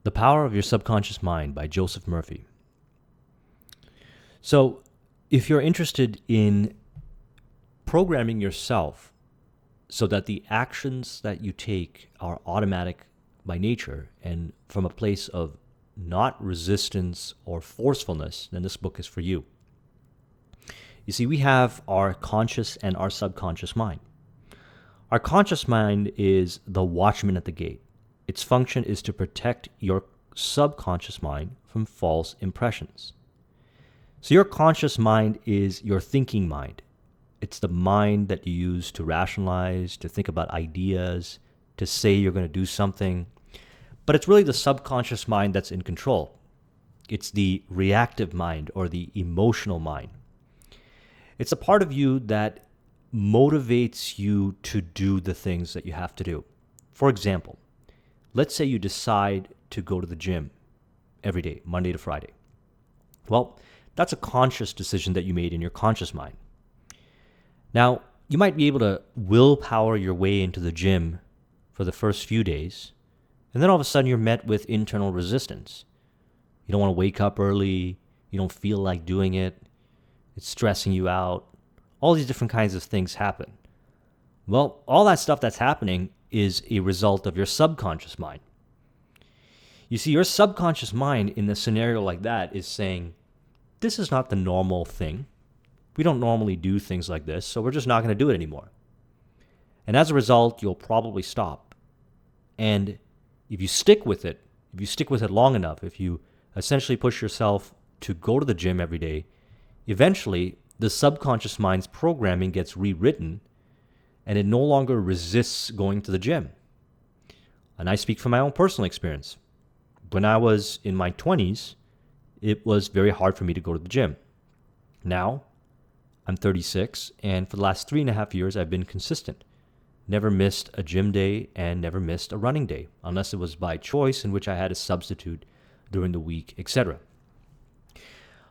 The Power of Your Subconscious Mind by Joseph Murphy. So, if you're interested in programming yourself so that the actions that you take are automatic by nature and from a place of not resistance or forcefulness, then this book is for you. You see, we have our conscious and our subconscious mind. Our conscious mind is the watchman at the gate. Its function is to protect your subconscious mind from false impressions. So your conscious mind is your thinking mind. It's the mind that you use to rationalize, to think about ideas, to say you're going to do something. But it's really the subconscious mind that's in control. It's the reactive mind or the emotional mind. It's a part of you that motivates you to do the things that you have to do. For example, let's say you decide to go to the gym every day, Monday to Friday. Well, that's a conscious decision that you made in your conscious mind. Now, you might be able to willpower your way into the gym for the first few days, and then all of a sudden you're met with internal resistance. You don't want to wake up early, you don't feel like doing it, it's stressing you out. All these different kinds of things happen. Well, all that stuff that's happening is a result of your subconscious mind. You see, your subconscious mind in a scenario like that is saying, this is not the normal thing. We don't normally do things like this, so we're just not going to do it anymore. And as a result, you'll probably stop. And if you stick with it long enough, if you essentially push yourself to go to the gym every day, eventually the subconscious mind's programming gets rewritten and it no longer resists going to the gym. And I speak from my own personal experience. When I was in my 20s, it was very hard for me to go to the gym. Now, I'm 36, and for the last 3.5 years, I've been consistent. Never missed a gym day and never missed a running day, unless it was by choice in which I had a substitute during the week, etc.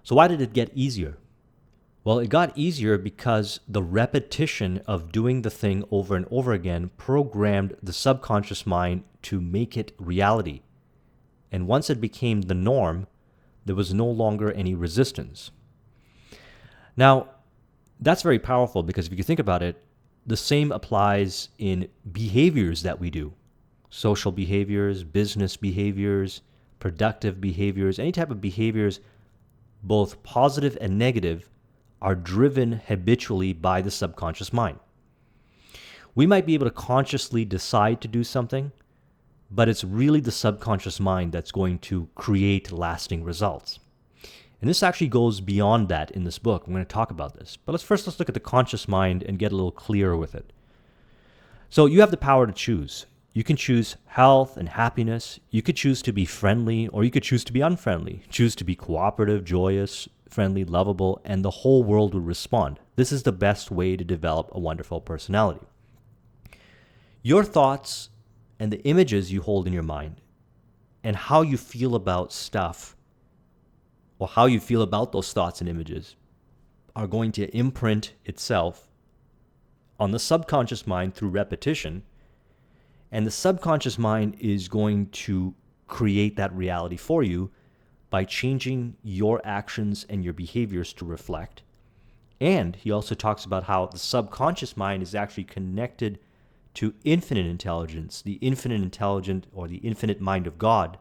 So why did it get easier? Well, it got easier because the repetition of doing the thing over and over again programmed the subconscious mind to make it reality. And once it became the norm, there was no longer any resistance. Now, that's very powerful because if you think about it, the same applies in behaviors that we do. Social behaviors, business behaviors, productive behaviors, any type of behaviors, both positive and negative, are driven habitually by the subconscious mind. We might be able to consciously decide to do something, but it's really the subconscious mind that's going to create lasting results. And this actually goes beyond that in this book. I'm going to talk about this. But let's look at the conscious mind and get a little clearer with it. So you have the power to choose. You can choose health and happiness. You could choose to be friendly, or you could choose to be unfriendly. Choose to be cooperative, joyous, friendly, lovable, and the whole world will respond. This is the best way to develop a wonderful personality. Your thoughts and the images you hold in your mind and how you feel about stuff or how you feel about those thoughts and images are going to imprint itself on the subconscious mind through repetition, and the subconscious mind is going to create that reality for you by changing your actions and your behaviors to reflect. And he also talks about how the subconscious mind is actually connected to infinite intelligence, the infinite intelligent or the infinite mind of God,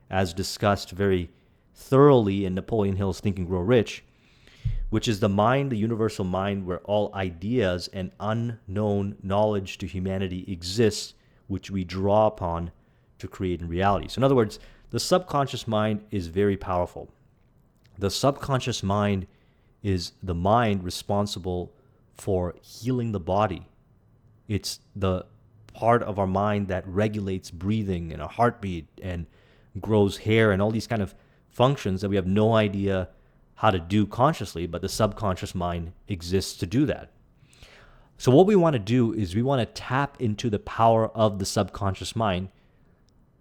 as discussed very thoroughly in Napoleon Hill's Think and Grow Rich, which is the mind, the universal mind where all ideas and unknown knowledge to humanity exists, which we draw upon to create in reality. So in other words, the subconscious mind is very powerful. The subconscious mind is the mind responsible for healing the body. It's the part of our mind that regulates breathing and a heartbeat and grows hair and all these kind of functions that we have no idea how to do consciously, but the subconscious mind exists to do that. So what we want to do is we want to tap into the power of the subconscious mind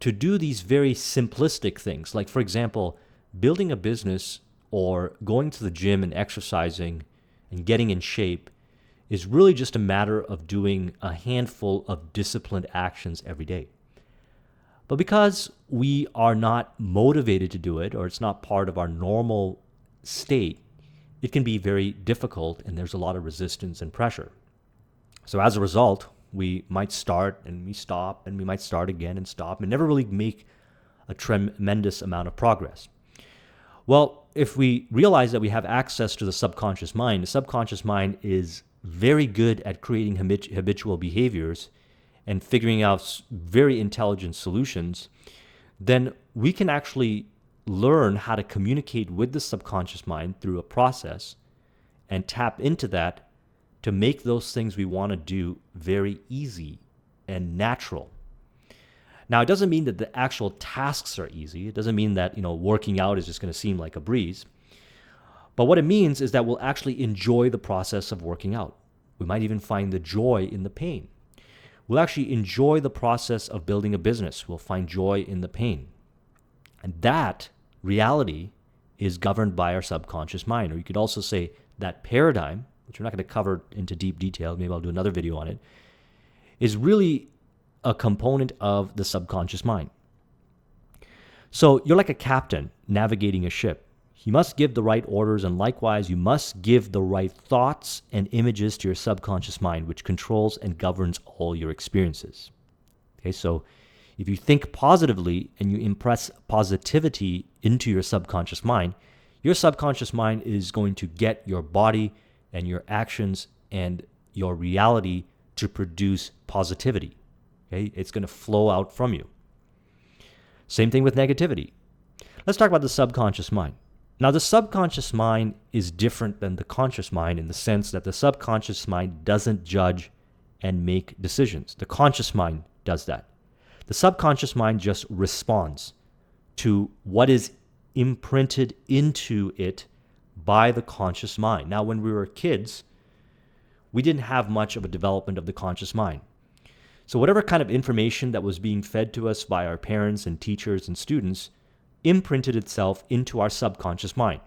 to do these very simplistic things. Like, for example, building a business or going to the gym and exercising and getting in shape is really just a matter of doing a handful of disciplined actions every day. But because we are not motivated to do it, or it's not part of our normal state, it can be very difficult and there's a lot of resistance and pressure. So as a result, we might start and we stop and we might start again and stop and never really make a tremendous amount of progress. Well, if we realize that we have access to the subconscious mind is very good at creating habitual behaviors and figuring out very intelligent solutions, then we can actually learn how to communicate with the subconscious mind through a process and tap into that to make those things we want to do very easy and natural. Now, it doesn't mean that the actual tasks are easy. It doesn't mean that, working out is just going to seem like a breeze. But what it means is that we'll actually enjoy the process of working out. We might even find the joy in the pain. We'll actually enjoy the process of building a business. We'll find joy in the pain. And that reality is governed by our subconscious mind. Or you could also say that paradigm, which we're not going to cover into deep detail, maybe I'll do another video on it, is really a component of the subconscious mind. So you're like a captain navigating a ship. You must give the right orders, and likewise, you must give the right thoughts and images to your subconscious mind, which controls and governs all your experiences. Okay, so if you think positively and you impress positivity into your subconscious mind is going to get your body and your actions and your reality to produce positivity. Okay, it's going to flow out from you. Same thing with negativity. Let's talk about the subconscious mind. Now, the subconscious mind is different than the conscious mind in the sense that the subconscious mind doesn't judge and make decisions. The conscious mind does that. The subconscious mind just responds to what is imprinted into it by the conscious mind. Now, when we were kids, we didn't have much of a development of the conscious mind. So whatever kind of information that was being fed to us by our parents and teachers and students imprinted itself into our subconscious mind.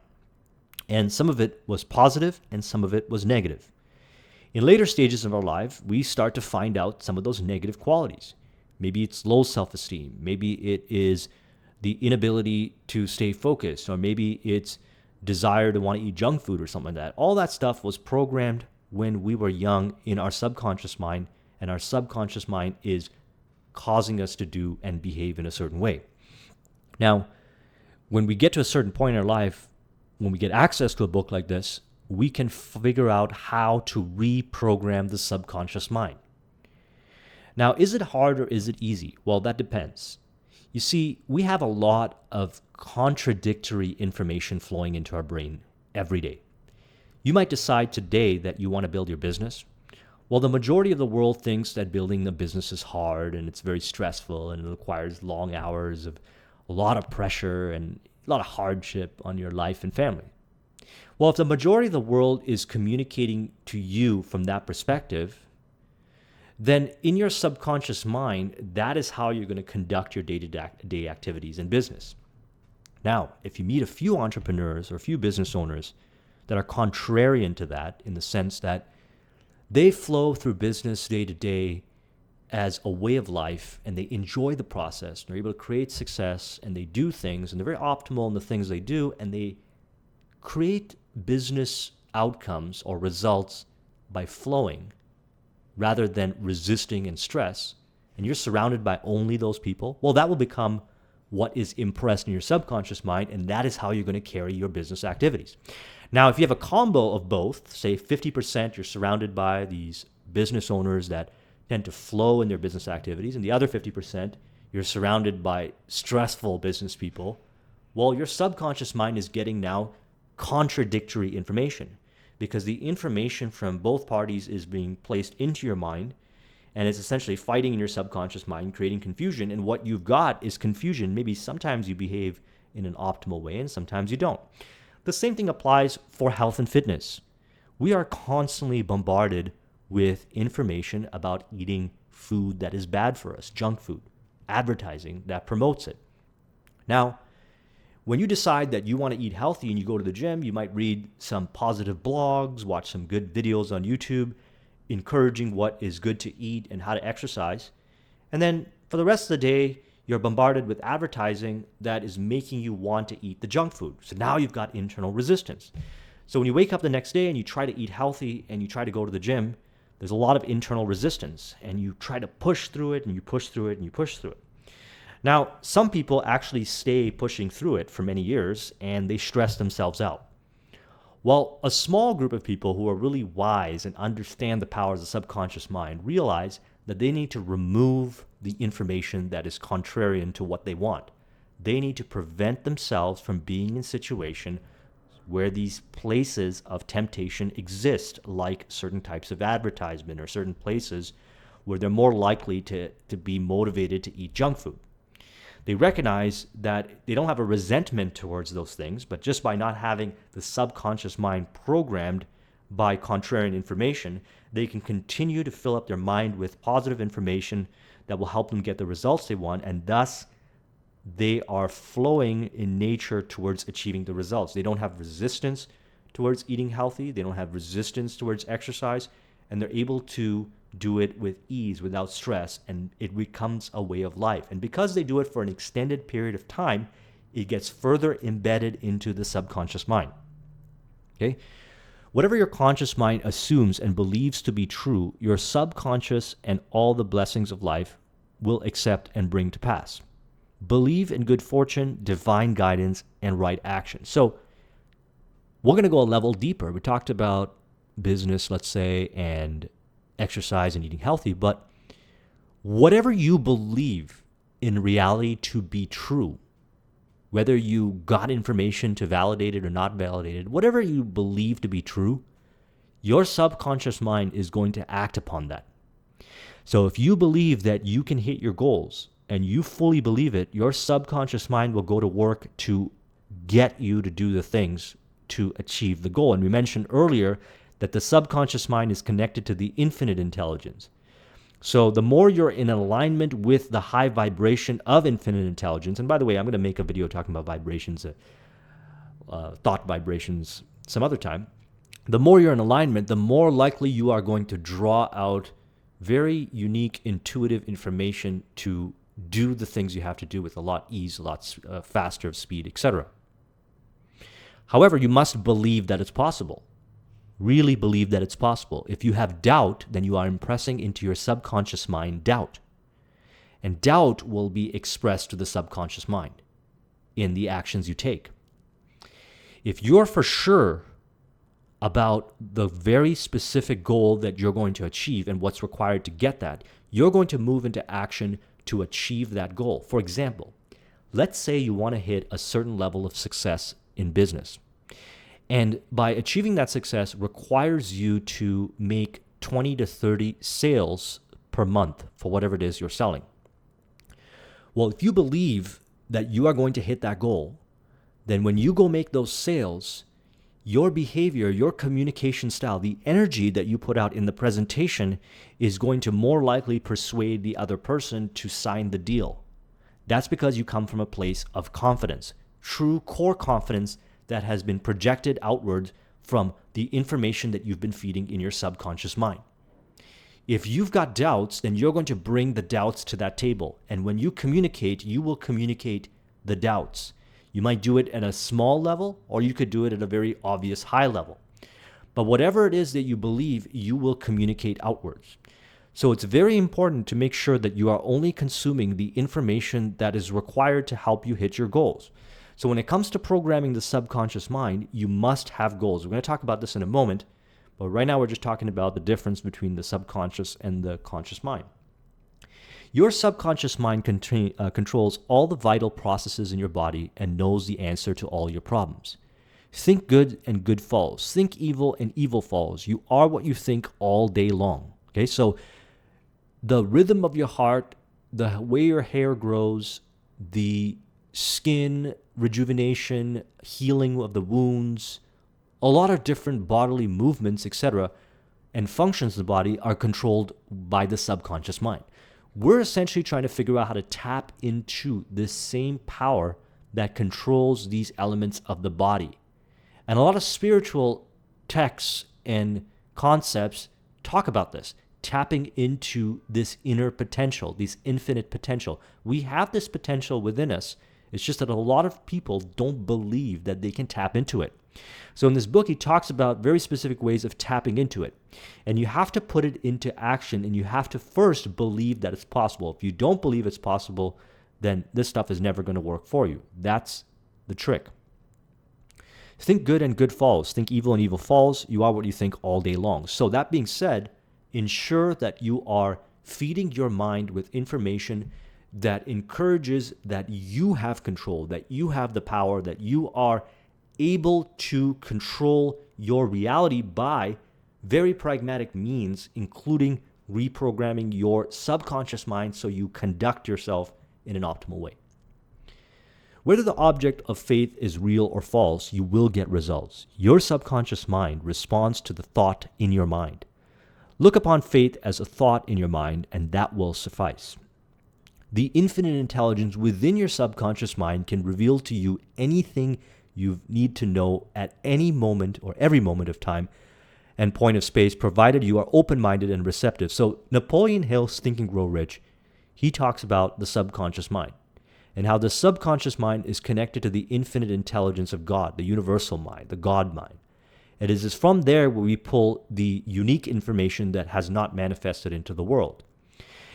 And some of it was positive and some of it was negative. In later stages of our life, we start to find out some of those negative qualities. Maybe it's low self-esteem. Maybe it is the inability to stay focused, or maybe it's desire to want to eat junk food or something like that. All that stuff was programmed when we were young in our subconscious mind, and our subconscious mind is causing us to do and behave in a certain way. Now, when we get to a certain point in our life, when we get access to a book like this, we can figure out how to reprogram the subconscious mind. Now, is it hard or is it easy? Well, that depends. You see, we have a lot of contradictory information flowing into our brain every day. You might decide today that you want to build your business. Well, the majority of the world thinks that building a business is hard and it's very stressful and it requires long hours of a lot of pressure and a lot of hardship on your life and family. Well, if the majority of the world is communicating to you from that perspective, then in your subconscious mind, that is how you're going to conduct your day-to-day activities in business. Now, if you meet a few entrepreneurs or a few business owners that are contrarian to that, in the sense that they flow through business day to day as a way of life, and they enjoy the process, and they're able to create success, and they do things, and they're very optimal in the things they do, and they create business outcomes or results by flowing rather than resisting and stress, and you're surrounded by only those people, well, that will become what is impressed in your subconscious mind, and that is how you're going to carry your business activities. Now, if you have a combo of both, say 50% you're surrounded by these business owners that tend to flow in their business activities, and the other 50% you're surrounded by stressful business people, well, your subconscious mind is getting now contradictory information, because the information from both parties is being placed into your mind, and it's essentially fighting in your subconscious mind, creating confusion, and what you've got is confusion. Maybe sometimes you behave in an optimal way, and sometimes you don't. The same thing applies for health and fitness. We are constantly bombarded with information about eating food that is bad for us, junk food, advertising that promotes it. Now, when you decide that you want to eat healthy and you go to the gym, you might read some positive blogs, watch some good videos on YouTube, encouraging what is good to eat and how to exercise. And then for the rest of the day, you're bombarded with advertising that is making you want to eat the junk food. So now you've got internal resistance. So when you wake up the next day and you try to eat healthy and you try to go to the gym, there's a lot of internal resistance, and you try to push through it and you push through it and you push through it. Now, some people actually stay pushing through it for many years and they stress themselves out. While a small group of people who are really wise and understand the powers of the subconscious mind realize that they need to remove the information that is contrarian to what they want. They need to prevent themselves from being in a situation where these places of temptation exist, like certain types of advertisement or certain places where they're more likely to be motivated to eat junk food. They recognize that they don't have a resentment towards those things, but just by not having the subconscious mind programmed by contrarian information, they can continue to fill up their mind with positive information that will help them get the results they want, and thus they are flowing in nature towards achieving the results. They don't have resistance towards eating healthy, they don't have resistance towards exercise, and they're able to do it with ease, without stress, and it becomes a way of life. And because they do it for an extended period of time, it gets further embedded into the subconscious mind. Okay? Whatever your conscious mind assumes and believes to be true, your subconscious and all the blessings of life will accept and bring to pass. Believe in good fortune, divine guidance, and right action. So we're going to go a level deeper. We talked about business, let's say, and exercise and eating healthy, but whatever you believe in reality to be true, whether you got information to validate it or not validate it, whatever you believe to be true, your subconscious mind is going to act upon that. So if you believe that you can hit your goals and you fully believe it, your subconscious mind will go to work to get you to do the things to achieve the goal. And we mentioned earlier that the subconscious mind is connected to the infinite intelligence. So the more you're in alignment with the high vibration of infinite intelligence, and by the way, I'm going to make a video talking about vibrations, thought vibrations some other time. The more you're in alignment, the more likely you are going to draw out very unique, intuitive information to do the things you have to do with a lot ease, a lot faster speed, etc. However, you must believe that it's possible. Really believe that it's possible. If you have doubt, then you are impressing into your subconscious mind doubt. And doubt will be expressed to the subconscious mind in the actions you take. If you're for sure about the very specific goal that you're going to achieve and what's required to get that, you're going to move into action to achieve that goal. For example, let's say you want to hit a certain level of success in business. And by achieving that success requires you to make 20 to 30 sales per month for whatever it is you're selling. Well, if you believe that you are going to hit that goal, then when you go make those sales, your behavior, your communication style, the energy that you put out in the presentation is going to more likely persuade the other person to sign the deal. That's because you come from a place of confidence, true core confidence that has been projected outward from the information that you've been feeding in your subconscious mind. If you've got doubts, then you're going to bring the doubts to that table. And when you communicate, you will communicate the doubts. You might do it at a small level, or you could do it at a very obvious high level. But whatever it is that you believe, you will communicate outwards. So it's very important to make sure that you are only consuming the information that is required to help you hit your goals. So when it comes to programming the subconscious mind, you must have goals. We're going to talk about this in a moment, but right now we're just talking about the difference between the subconscious and the conscious mind. Your subconscious mind controls all the vital processes in your body and knows the answer to all your problems. Think good and good follows. Think evil and evil follows. You are what you think all day long. Okay, so the rhythm of your heart, the way your hair grows, the skin rejuvenation, healing of the wounds, a lot of different bodily movements, etc., and functions of the body are controlled by the subconscious mind. We're essentially trying to figure out how to tap into this same power that controls these elements of the body. And a lot of spiritual texts and concepts talk about this. tapping into this inner potential, this infinite potential. We have this potential within us. It's just that a lot of people don't believe that they can tap into it. So in this book, he talks about very specific ways of tapping into it. And you have to put it into action, and you have to first believe that it's possible. If you don't believe it's possible, then this stuff is never going to work for you. That's the trick. Think good and good follows. Think evil and evil follows. You are what you think all day long. So that being said, ensure that you are feeding your mind with information that encourages that you have control, that you have the power, that you are able to control your reality by very pragmatic means, including reprogramming your subconscious mind so you conduct yourself in an optimal way. Whether the object of faith is real or false, you will get results. Your subconscious mind responds to the thought in your mind. Look upon faith as a thought in your mind, and that will suffice. The infinite intelligence within your subconscious mind can reveal to you anything you need to know at any moment or every moment of time and point of space, provided you are open-minded and receptive. So Napoleon Hill's Think and Grow Rich, he talks about the subconscious mind and how the subconscious mind is connected to the infinite intelligence of God, the universal mind, the God mind. It is from there where we pull the unique information that has not manifested into the world.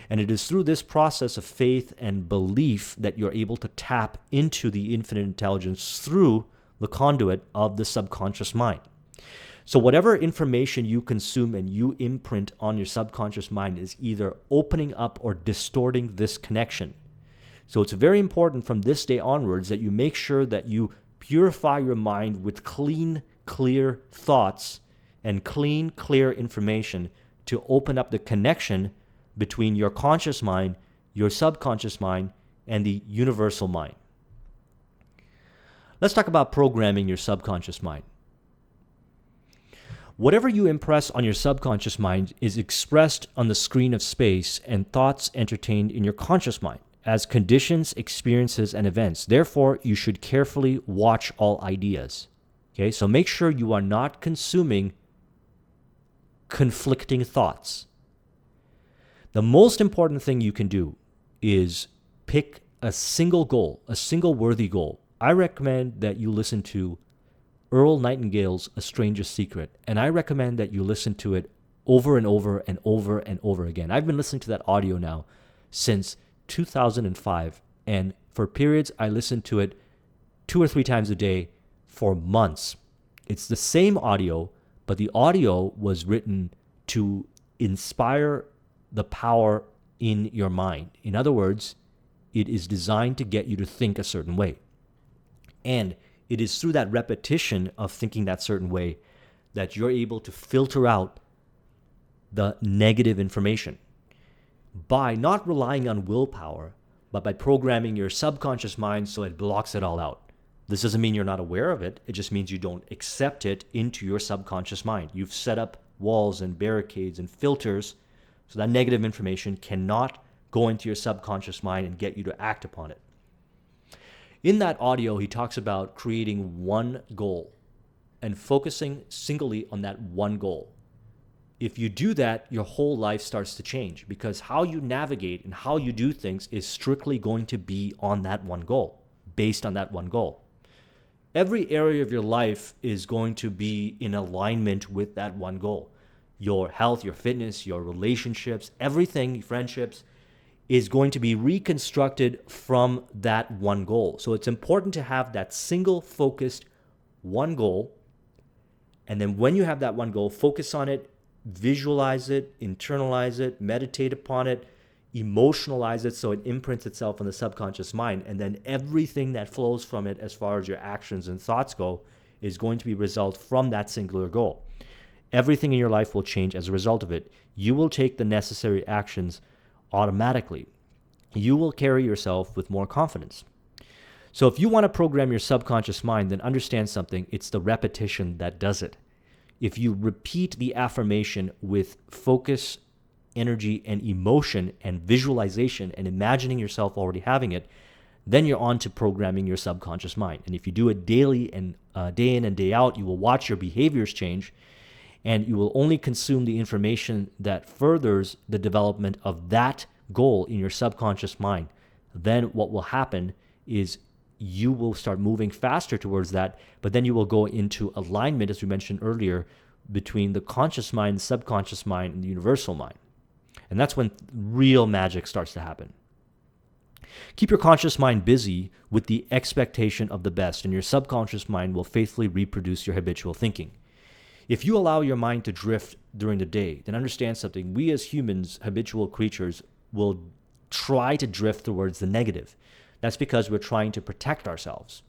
And it is through this process of faith and belief that you're able to tap into the infinite intelligence through the conduit of the subconscious mind. So whatever information you consume and you imprint on your subconscious mind is either opening up or distorting this connection. So it's very important from this day onwards that you make sure that you purify your mind with clean, clear thoughts and clean, clear information to open up the connection between your conscious mind, your subconscious mind, and the universal mind. Let's talk about programming your subconscious mind. Whatever you impress on your subconscious mind is expressed on the screen of space and thoughts entertained in your conscious mind as conditions, experiences, and events. Therefore, you should carefully watch all ideas. Okay, so make sure you are not consuming conflicting thoughts. The most important thing you can do is pick a single goal, a single worthy goal. I recommend that you listen to Earl Nightingale's A Stranger's Secret, and I recommend that you listen to it over and over and over and over again. I've been listening to that audio now since 2005, and for periods I listened to it 2 or 3 times a day for months. It's the same audio, but the audio was written to inspire the power in your mind. In other words, it is designed to get you to think a certain way. And it is through that repetition of thinking that certain way that you're able to filter out the negative information by not relying on willpower, but by programming your subconscious mind so it blocks it all out. This doesn't mean you're not aware of it. It just means you don't accept it into your subconscious mind. You've set up walls and barricades and filters so that negative information cannot go into your subconscious mind and get you to act upon it. In that audio, he talks about creating one goal and focusing singly on that one goal. If you do that, your whole life starts to change because how you navigate and how you do things is strictly going to be on that one goal, based on that one goal. Every area of your life is going to be in alignment with that one goal. Your health, your fitness, your relationships, everything, friendships, is going to be reconstructed from that one goal. So it's important to have that single focused one goal. And then when you have that one goal, focus on it, visualize it, internalize it, meditate upon it, emotionalize it so it imprints itself on the subconscious mind. And then everything that flows from it as far as your actions and thoughts go is going to be a result from that singular goal. Everything in your life will change as a result of it. You will take the necessary actions automatically. You will carry yourself with more confidence. So if you want to program your subconscious mind, then understand something. It's the repetition that does it. If you repeat the affirmation with focus, energy, and emotion and visualization and imagining yourself already having it, then you're on to programming your subconscious mind. And if you do it daily and day in and day out, you will watch your behaviors change. and you will only consume the information that furthers the development of that goal in your subconscious mind, then what will happen is you will start moving faster towards that, but then you will go into alignment, as we mentioned earlier, between the conscious mind, subconscious mind, and the universal mind. And that's when real magic starts to happen. Keep your conscious mind busy with the expectation of the best, and your subconscious mind will faithfully reproduce your habitual thinking. If you allow your mind to drift during the day, then understand something. We as humans, habitual creatures, will try to drift towards the negative. That's because we're trying to protect ourselves.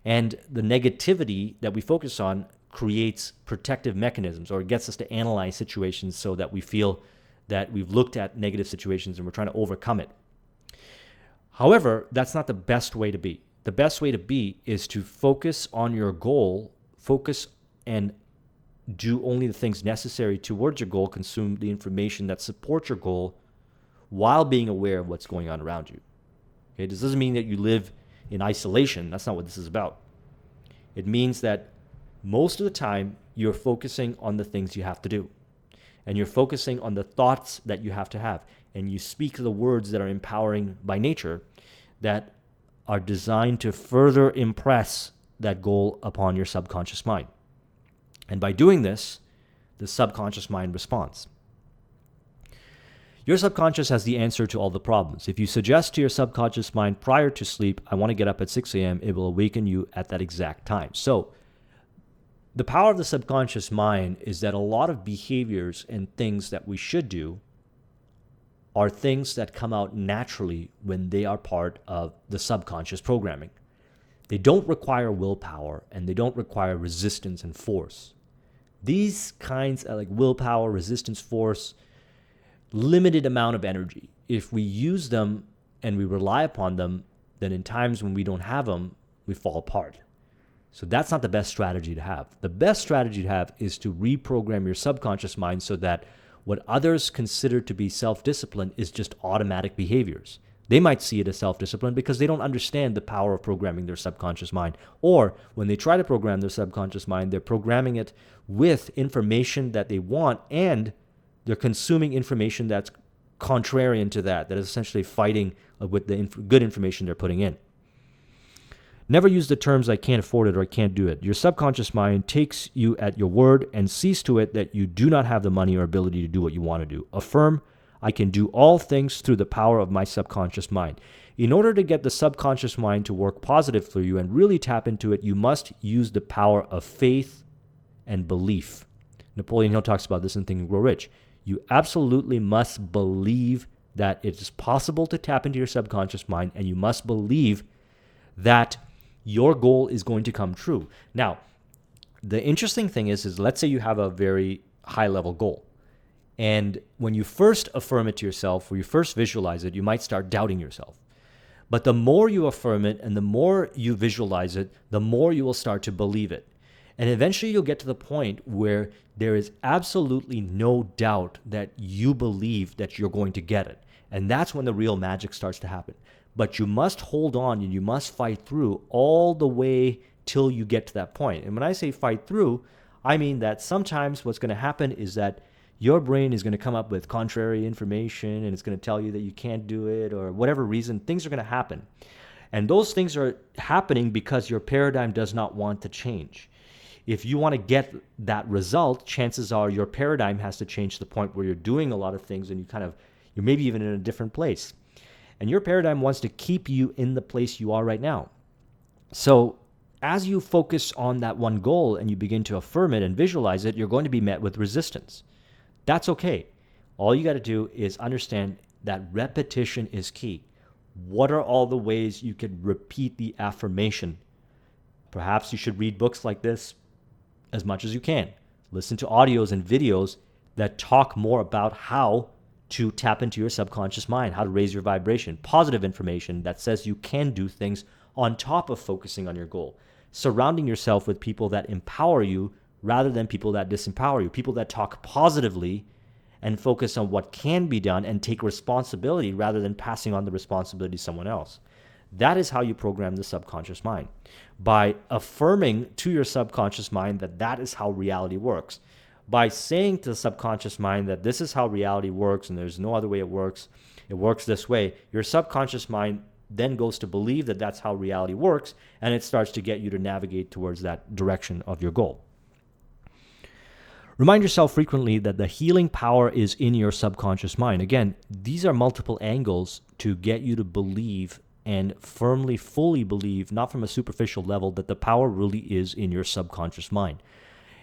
And the negativity that we focus on creates protective mechanisms, or it gets us to analyze situations so that we feel that we've looked at negative situations and we're trying to overcome it. However, that's not the best way to be. The best way to be is to focus on your goal, focus and do only the things necessary towards your goal, consume the information that supports your goal while being aware of what's going on around you. Okay, this doesn't mean that you live in isolation. That's not what this is about. It means that most of the time you're focusing on the things you have to do, and you're focusing on the thoughts that you have to have, and you speak the words that are empowering by nature that are designed to further impress that goal upon your subconscious mind. And by doing this, the subconscious mind responds. Your subconscious has the answer to all the problems. If you suggest to your subconscious mind prior to sleep, I want to get up at 6 a.m., it will awaken you at that exact time. So the power of the subconscious mind is that a lot of behaviors and things that we should do are things that come out naturally when they are part of the subconscious programming. They don't require willpower, and they don't require resistance and force. These kinds of like willpower, resistance, force, limited amount of energy. If we use them and we rely upon them, then in times when we don't have them, we fall apart. So that's not the best strategy to have. The best strategy to have is to reprogram your subconscious mind so that what others consider to be self-discipline is just automatic behaviors. They might see it as self-discipline because they don't understand the power of programming their subconscious mind. Or when they try to program their subconscious mind, they're programming it with information that they want, and they're consuming information that's contrarian to that is essentially fighting with the good information they're putting in. Never use the terms I can't afford it or I can't do it. Your subconscious mind takes you at your word and sees to it that you do not have the money or ability to do what you want to do. Affirm, I can do all things through the power of my subconscious mind. In order to get the subconscious mind to work positive for you and really tap into it, you must use the power of faith and belief. Napoleon Hill talks about this in Think and Grow Rich. You absolutely must believe that it is possible to tap into your subconscious mind, and you must believe that your goal is going to come true. Now, the interesting thing is let's say you have a very high-level goal. And when you first affirm it to yourself, or you first visualize it, you might start doubting yourself. But the more you affirm it and the more you visualize it, the more you will start to believe it. And eventually you'll get to the point where there is absolutely no doubt that you believe that you're going to get it. And that's when the real magic starts to happen. But you must hold on and you must fight through all the way till you get to that point. And when I say fight through, I mean that sometimes what's going to happen is that your brain is going to come up with contrary information and it's going to tell you that you can't do it, or whatever reason, things are going to happen. And those things are happening because your paradigm does not want to change. If you want to get that result, chances are your paradigm has to change to the point where you're doing a lot of things and you're maybe even in a different place. And your paradigm wants to keep you in the place you are right now. So as you focus on that one goal and you begin to affirm it and visualize it, you're going to be met with resistance. That's okay. All you got to do is understand that repetition is key. What are all the ways you could repeat the affirmation? Perhaps you should read books like this as much as you can. Listen to audios and videos that talk more about how to tap into your subconscious mind, how to raise your vibration, positive information that says you can do things on top of focusing on your goal. Surrounding yourself with people that empower you rather than people that disempower you, people that talk positively and focus on what can be done and take responsibility rather than passing on the responsibility to someone else. That is how you program the subconscious mind, by affirming to your subconscious mind that that is how reality works. By saying to the subconscious mind that this is how reality works and there's no other way it works this way, your subconscious mind then goes to believe that that's how reality works, and it starts to get you to navigate towards that direction of your goal. Remind yourself frequently that the healing power is in your subconscious mind. Again, these are multiple angles to get you to believe and firmly, fully believe, not from a superficial level, that the power really is in your subconscious mind.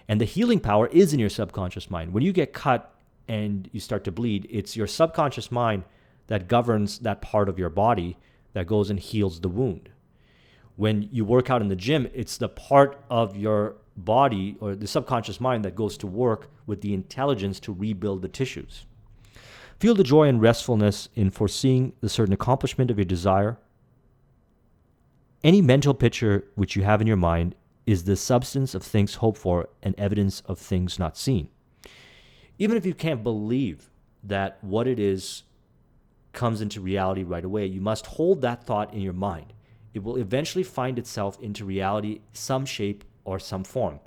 And the healing power is in your subconscious mind. When you get cut and you start to bleed, it's your subconscious mind that governs that part of your body that goes and heals the wound. When you work out in the gym, it's the part of your body or the subconscious mind that goes to work with the intelligence to rebuild the tissues. Feel the joy and restfulness in foreseeing the certain accomplishment of your desire. Any mental picture which you have in your mind is the substance of things hoped for and evidence of things not seen. Even if you can't believe that what it is comes into reality right away, you must hold that thought in your mind. It will eventually find itself into reality, some shape or some form.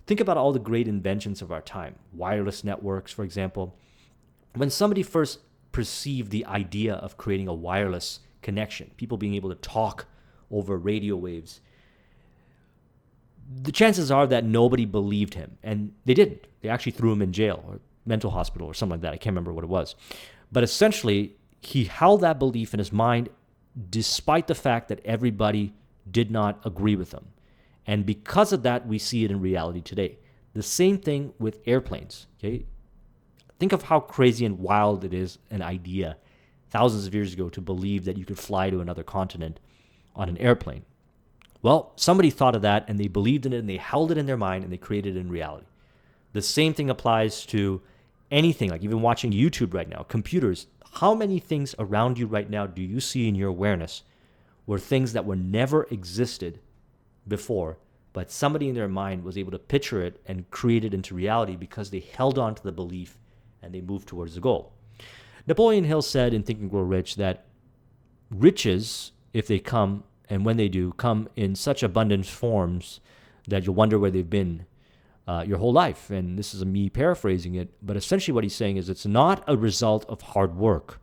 Think about all the great inventions of our time. Wireless networks, for example. When somebody first perceived the idea of creating a wireless connection, people being able to talk over radio waves, the chances are that nobody believed him, and they didn't. They actually threw him in jail or mental hospital or something like that. I can't remember what it was. But essentially, he held that belief in his mind despite the fact that everybody did not agree with him. And because of that, we see it in reality today. The same thing with airplanes. Okay, think of how crazy and wild it is, an idea thousands of years ago, to believe that you could fly to another continent on an airplane. Well, somebody thought of that and they believed in it and they held it in their mind and they created it in reality. The same thing applies to anything, like even watching YouTube right now, computers. How many things around you right now do you see in your awareness were things that were never existed before, but somebody in their mind was able to picture it and create it into reality because they held on to the belief and they moved towards the goal. Napoleon Hill said in Think and Grow Rich that riches, if they come, and when they do, come in such abundant forms that you'll wonder where they've been your whole life. And this is me paraphrasing it, but essentially what he's saying is it's not a result of hard work.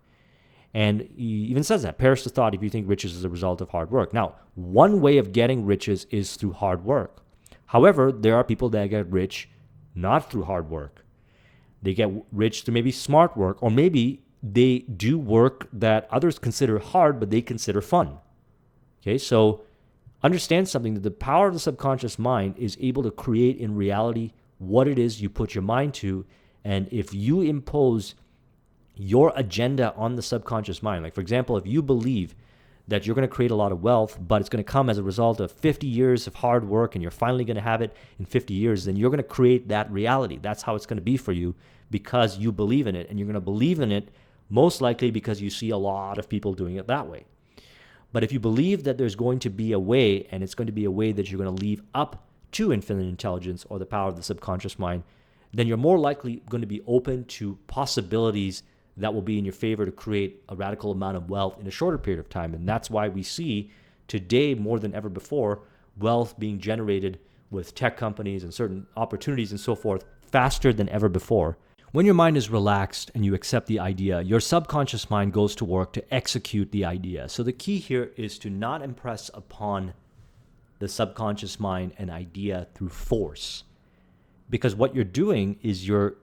And he even says that, perish the thought if you think riches is a result of hard work. Now, one way of getting riches is through hard work. However, there are people that get rich not through hard work. They get rich through maybe smart work, or maybe they do work that others consider hard, but they consider fun. Okay, so understand something, that the power of the subconscious mind is able to create in reality what it is you put your mind to. And if you impose your agenda on the subconscious mind, like for example, if you believe that you're going to create a lot of wealth, but it's going to come as a result of 50 years of hard work and you're finally going to have it in 50 years, then you're going to create that reality. That's how it's going to be for you because you believe in it. And you're going to believe in it most likely because you see a lot of people doing it that way. But if you believe that there's going to be a way, and it's going to be a way that you're going to leave up to infinite intelligence or the power of the subconscious mind, then you're more likely going to be open to possibilities that will be in your favor to create a radical amount of wealth in a shorter period of time. And that's why we see today more than ever before wealth being generated with tech companies and certain opportunities and so forth faster than ever before. When your mind is relaxed and you accept the idea, your subconscious mind goes to work to execute the idea. So the key here is to not impress upon the subconscious mind an idea through force. Because what you're doing is you're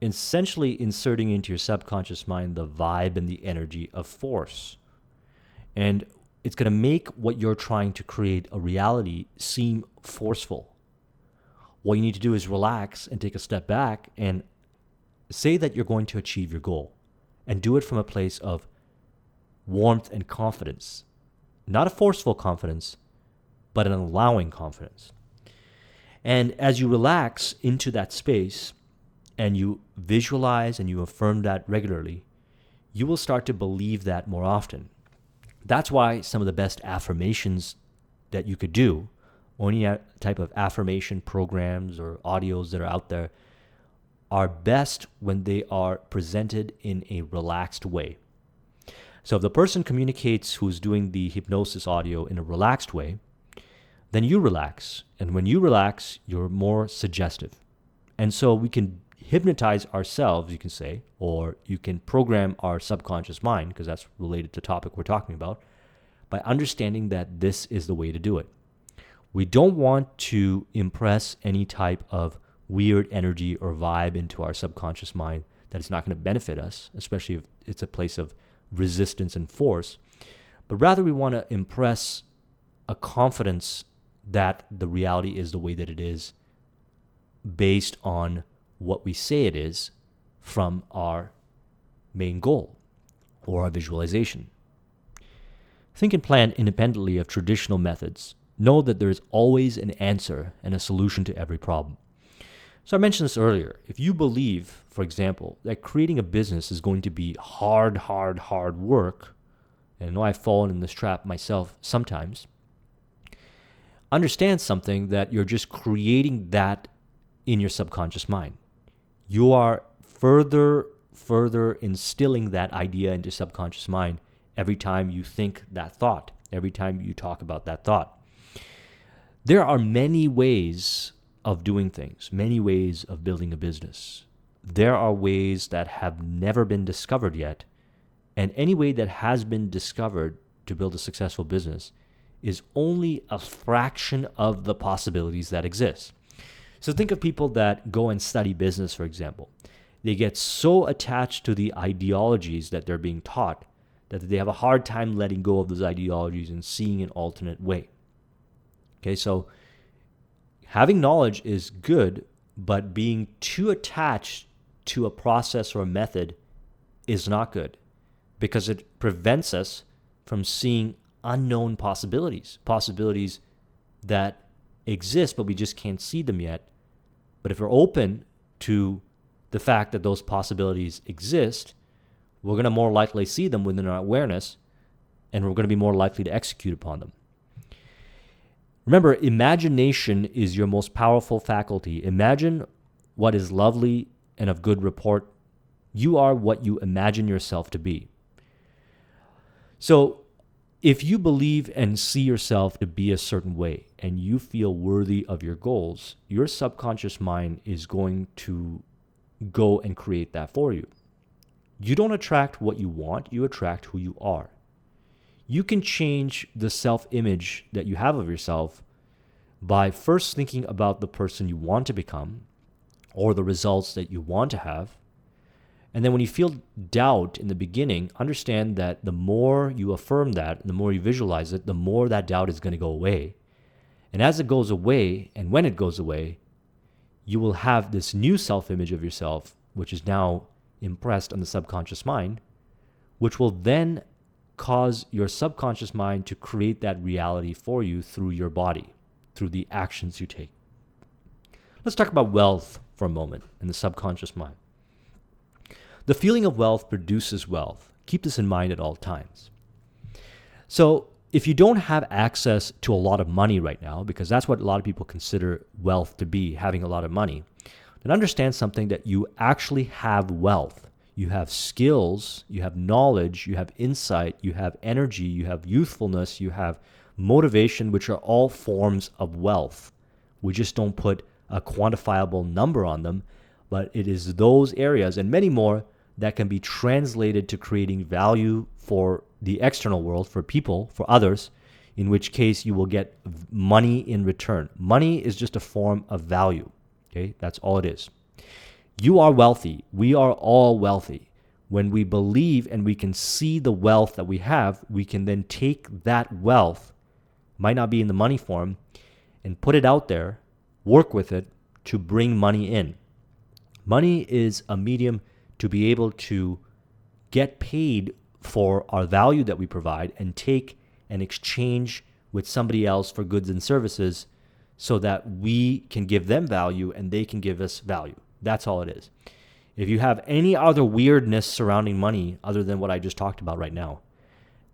essentially inserting into your subconscious mind the vibe and the energy of force. And it's going to make what you're trying to create a reality seem forceful. What you need to do is relax and take a step back and say that you're going to achieve your goal, and do it from a place of warmth and confidence. Not a forceful confidence, but an allowing confidence. And as you relax into that space and you visualize and you affirm that regularly, you will start to believe that more often. That's why some of the best affirmations that you could do, or any type of affirmation programs or audios that are out there, are best when they are presented in a relaxed way. So if the person communicates who's doing the hypnosis audio in a relaxed way, then you relax. And when you relax, you're more suggestive. And so we can hypnotize ourselves, you can say, or you can program our subconscious mind, because that's related to the topic we're talking about, by understanding that this is the way to do it. We don't want to impress any type of weird energy or vibe into our subconscious mind that is not going to benefit us, especially if it's a place of resistance and force. But rather, we want to impress a confidence that the reality is the way that it is based on what we say it is from our main goal or our visualization. Think and plan independently of traditional methods. Know that there is always an answer and a solution to every problem. So I mentioned this earlier. If you believe, for example, that creating a business is going to be hard work, and I know I've fallen in this trap myself sometimes, understand something, that you're just creating that in your subconscious mind. You are further instilling that idea into subconscious mind every time you think that thought, every time you talk about that thought. There are many ways of doing things, many ways of building a business. There are ways that have never been discovered yet, and any way that has been discovered to build a successful business is only a fraction of the possibilities that exist. So think of people that go and study business, for example. They get so attached to the ideologies that they're being taught that they have a hard time letting go of those ideologies and seeing an alternate way. Okay, so having knowledge is good, but being too attached to a process or a method is not good, because it prevents us from seeing unknown possibilities that exist, but we just can't see them yet. But if we're open to the fact that those possibilities exist, we're going to more likely see them within our awareness, and we're going to be more likely to execute upon them. Remember, imagination is your most powerful faculty. Imagine what is lovely and of good report. You are what you imagine yourself to be. So if you believe and see yourself to be a certain way and you feel worthy of your goals, your subconscious mind is going to go and create that for you. You don't attract what you want, you attract who you are. You can change the self-image that you have of yourself by first thinking about the person you want to become or the results that you want to have. And then when you feel doubt in the beginning, understand that the more you affirm that, the more you visualize it, the more that doubt is going to go away. And as it goes away, and when it goes away, you will have this new self-image of yourself, which is now impressed on the subconscious mind, which will then cause your subconscious mind to create that reality for you through your body, through the actions you take. Let's talk about wealth for a moment in the subconscious mind. The feeling of wealth produces wealth. Keep this in mind at all times. So if you don't have access to a lot of money right now, because that's what a lot of people consider wealth to be, having a lot of money, then understand something, that you actually have wealth. You have skills, you have knowledge, you have insight, you have energy, you have youthfulness, you have motivation, which are all forms of wealth. We just don't put a quantifiable number on them, but it is those areas and many more that can be translated to creating value for the external world, for people, for others, in which case you will get money in return. Money is just a form of value. Okay, that's all it is. You are wealthy. We are all wealthy. When we believe and we can see the wealth that we have, we can then take that wealth, might not be in the money form, and put it out there, work with it to bring money in. Money is a medium to be able to get paid for our value that we provide and take and exchange with somebody else for goods and services so that we can give them value and they can give us value. That's all it is. If you have any other weirdness surrounding money other than what I just talked about right now,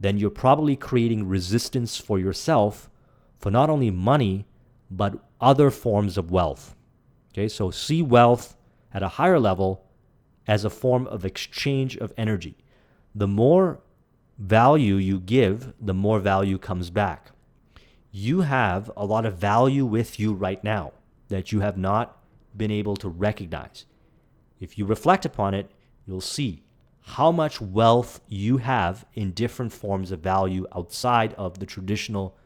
then you're probably creating resistance for yourself for not only money, but other forms of wealth. Okay, so see wealth at a higher level as a form of exchange of energy. The more value you give, the more value comes back. You have a lot of value with you right now that you have not been able to recognize. If you reflect upon it, you'll see how much wealth you have in different forms of value outside of the traditional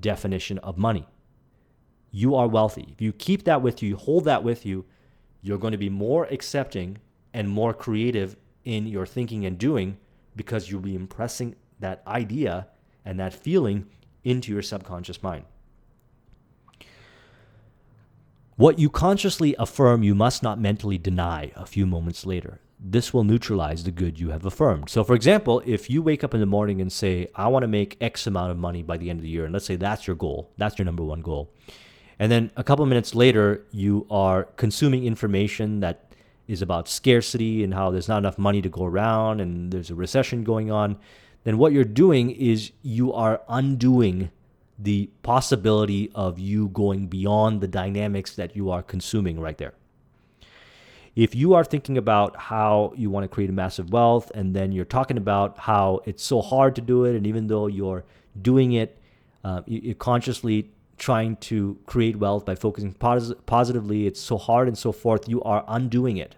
definition of money. You are wealthy. If you keep that with you, hold that with you, you're going to be more accepting and more creative in your thinking and doing, because you'll be impressing that idea and that feeling into your subconscious mind. What you consciously affirm, you must not mentally deny a few moments later. This will neutralize the good you have affirmed. So for example, if you wake up in the morning and say, I want to make X amount of money by the end of the year, and let's say that's your goal, that's your number one goal. And then a couple of minutes later, you are consuming information that is about scarcity and how there's not enough money to go around and there's a recession going on, then what you're doing is you are undoing the possibility of you going beyond the dynamics that you are consuming right there. If you are thinking about how you want to create a massive wealth, and then you're talking about how it's so hard to do it, and even though you're doing it, you're consciously trying to create wealth by focusing positively, it's so hard and so forth, you are undoing it.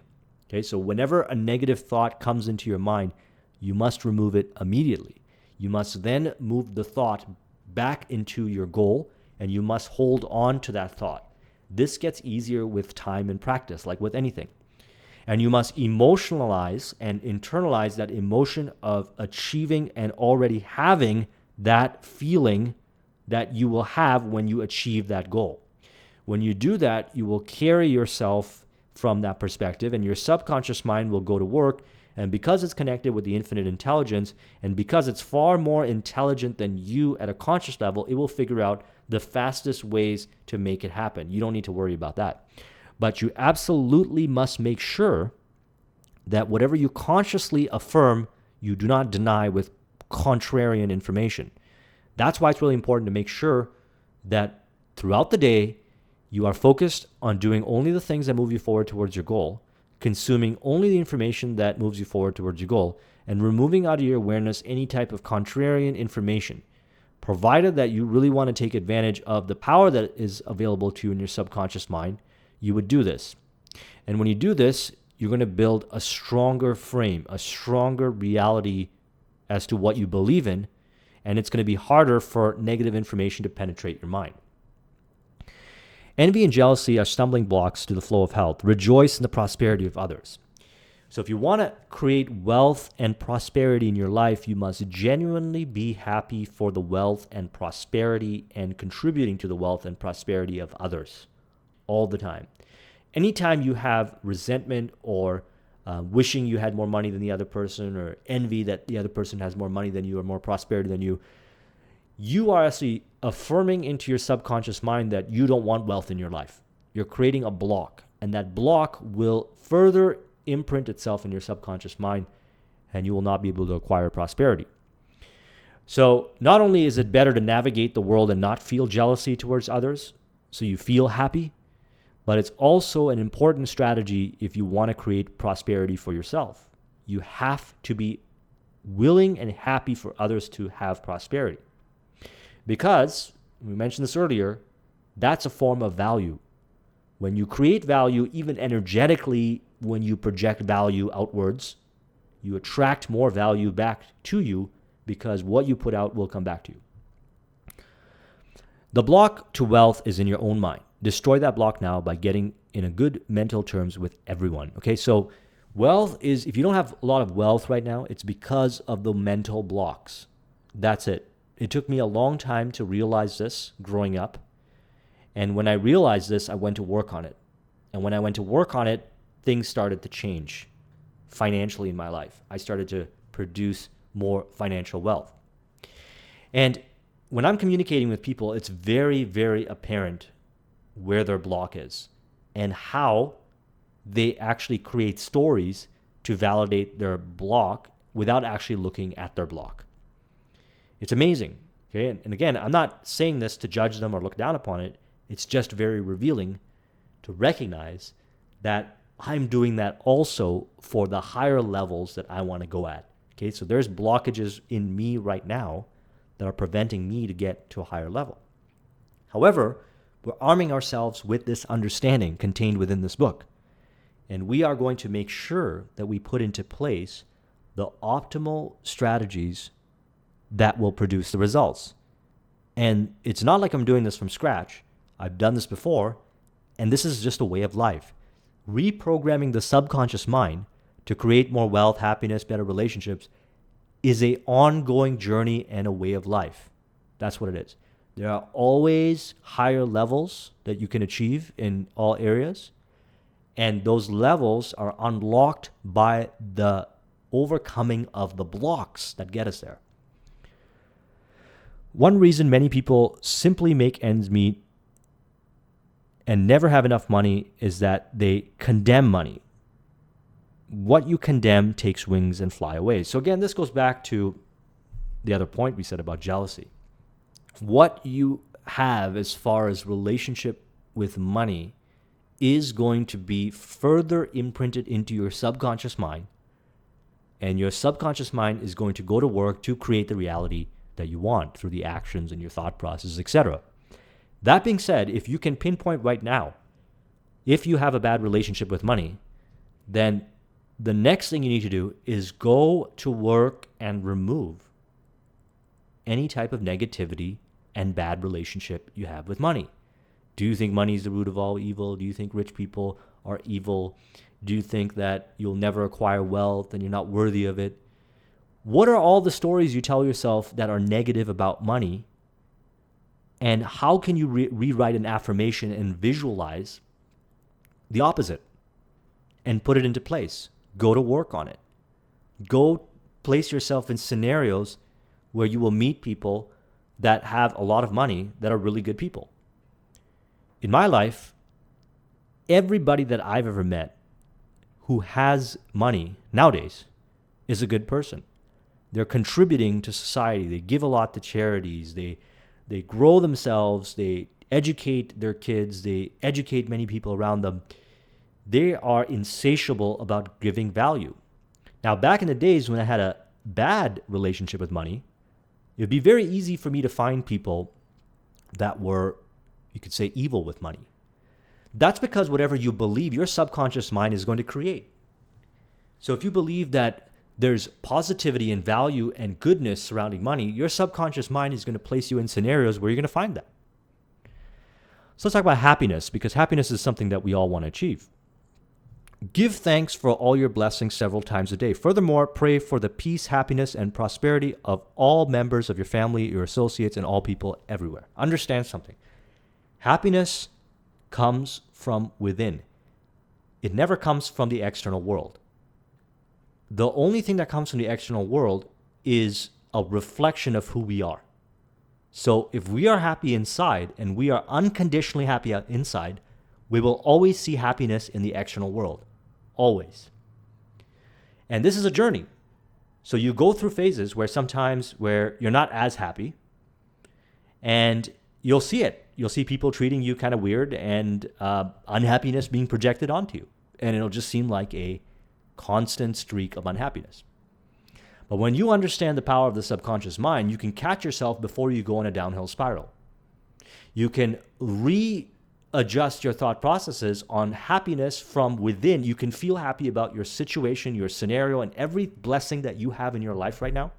Okay, so whenever a negative thought comes into your mind, you must remove it immediately. You must then move the thought back into your goal, and you must hold on to that thought. This gets easier with time and practice, like with anything. And you must emotionalize and internalize that emotion of achieving and already having that feeling that you will have when you achieve that goal. When you do that, you will carry yourself from that perspective, and your subconscious mind will go to work. And because it's connected with the infinite intelligence, and because it's far more intelligent than you at a conscious level, it will figure out the fastest ways to make it happen. You don't need to worry about that. But you absolutely must make sure that whatever you consciously affirm, you do not deny with contrarian information. That's why it's really important to make sure that throughout the day, you are focused on doing only the things that move you forward towards your goal, consuming only the information that moves you forward towards your goal, and removing out of your awareness any type of contrarian information, provided that you really want to take advantage of the power that is available to you in your subconscious mind. You would do this. And when you do this, you're going to build a stronger frame, a stronger reality as to what you believe in, and it's going to be harder for negative information to penetrate your mind. Envy and jealousy are stumbling blocks to the flow of health. Rejoice in the prosperity of others. So if you want to create wealth and prosperity in your life, you must genuinely be happy for the wealth and prosperity and contributing to the wealth and prosperity of others all the time. Anytime you have resentment or wishing you had more money than the other person, or envy that the other person has more money than you or more prosperity than you, you are actually affirming into your subconscious mind that you don't want wealth in your life. You're creating a block, and that block will further imprint itself in your subconscious mind, and you will not be able to acquire prosperity. So not only is it better to navigate the world and not feel jealousy towards others, so you feel happy, but it's also an important strategy if you want to create prosperity for yourself. You have to be willing and happy for others to have prosperity. Because, we mentioned this earlier, that's a form of value. When you create value, even energetically, when you project value outwards, you attract more value back to you, because what you put out will come back to you. The block to wealth is in your own mind. Destroy that block now by getting in a good mental terms with everyone. Okay, so wealth is, if you don't have a lot of wealth right now, it's because of the mental blocks. That's it. It took me a long time to realize this growing up. And when I realized this, I went to work on it. And when I went to work on it, things started to change financially in my life. I started to produce more financial wealth. And when I'm communicating with people, it's very, very apparent where their block is and how they actually create stories to validate their block without actually looking at their block. It's amazing. Okay, and again, I'm not saying this to judge them or look down upon it. It's just very revealing to recognize that I'm doing that also for the higher levels that I want to go at. Okay, so there's blockages in me right now that are preventing me to get to a higher level. However, we're arming ourselves with this understanding contained within this book. And we are going to make sure that we put into place the optimal strategies that will produce the results. And it's not like I'm doing this from scratch. I've done this before, and this is just a way of life. Reprogramming the subconscious mind to create more wealth, happiness, better relationships is an ongoing journey and a way of life. That's what it is. There are always higher levels that you can achieve in all areas, and those levels are unlocked by the overcoming of the blocks that get us there. One reason many people simply make ends meet and never have enough money is that they condemn money. What you condemn takes wings and fly away. So again, this goes back to the other point we said about jealousy. What you have as far as relationship with money is going to be further imprinted into your subconscious mind, and your subconscious mind is going to go to work to create the reality that you want through the actions and your thought processes, etc. That being said, if you can pinpoint right now, if you have a bad relationship with money, then the next thing you need to do is go to work and remove any type of negativity and bad relationship you have with money. Do you think money is the root of all evil? Do you think rich people are evil? Do you think that you'll never acquire wealth and you're not worthy of it? What are all the stories you tell yourself that are negative about money? And how can you rewrite an affirmation and visualize the opposite and put it into place? Go to work on it. Go place yourself in scenarios where you will meet people that have a lot of money that are really good people. In my life, everybody that I've ever met who has money nowadays is a good person. They're contributing to society. They give a lot to charities. They grow themselves. They educate their kids. They educate many people around them. They are insatiable about giving value. Now, back in the days when I had a bad relationship with money, it would be very easy for me to find people that were, you could say, evil with money. That's because whatever you believe, your subconscious mind is going to create. So if you believe that there's positivity and value and goodness surrounding money, your subconscious mind is going to place you in scenarios where you're going to find that. So let's talk about happiness, because happiness is something that we all want to achieve. Give thanks for all your blessings several times a day. Furthermore, pray for the peace, happiness, and prosperity of all members of your family, your associates, and all people everywhere. Understand something. Happiness comes from within. It never comes from the external world. The only thing that comes from the external world is a reflection of who we are. So if we are happy inside and we are unconditionally happy inside, we will always see happiness in the external world. Always. And this is a journey. So you go through phases where sometimes where you're not as happy, and you'll see it. You'll see people treating you kind of weird and unhappiness being projected onto you. And it'll just seem like a constant streak of unhappiness. But when you understand the power of the subconscious mind, you can catch yourself before you go on a downhill spiral. You can readjust your thought processes on happiness from within. You can feel happy about your situation, your scenario, and every blessing that you have in your life right now.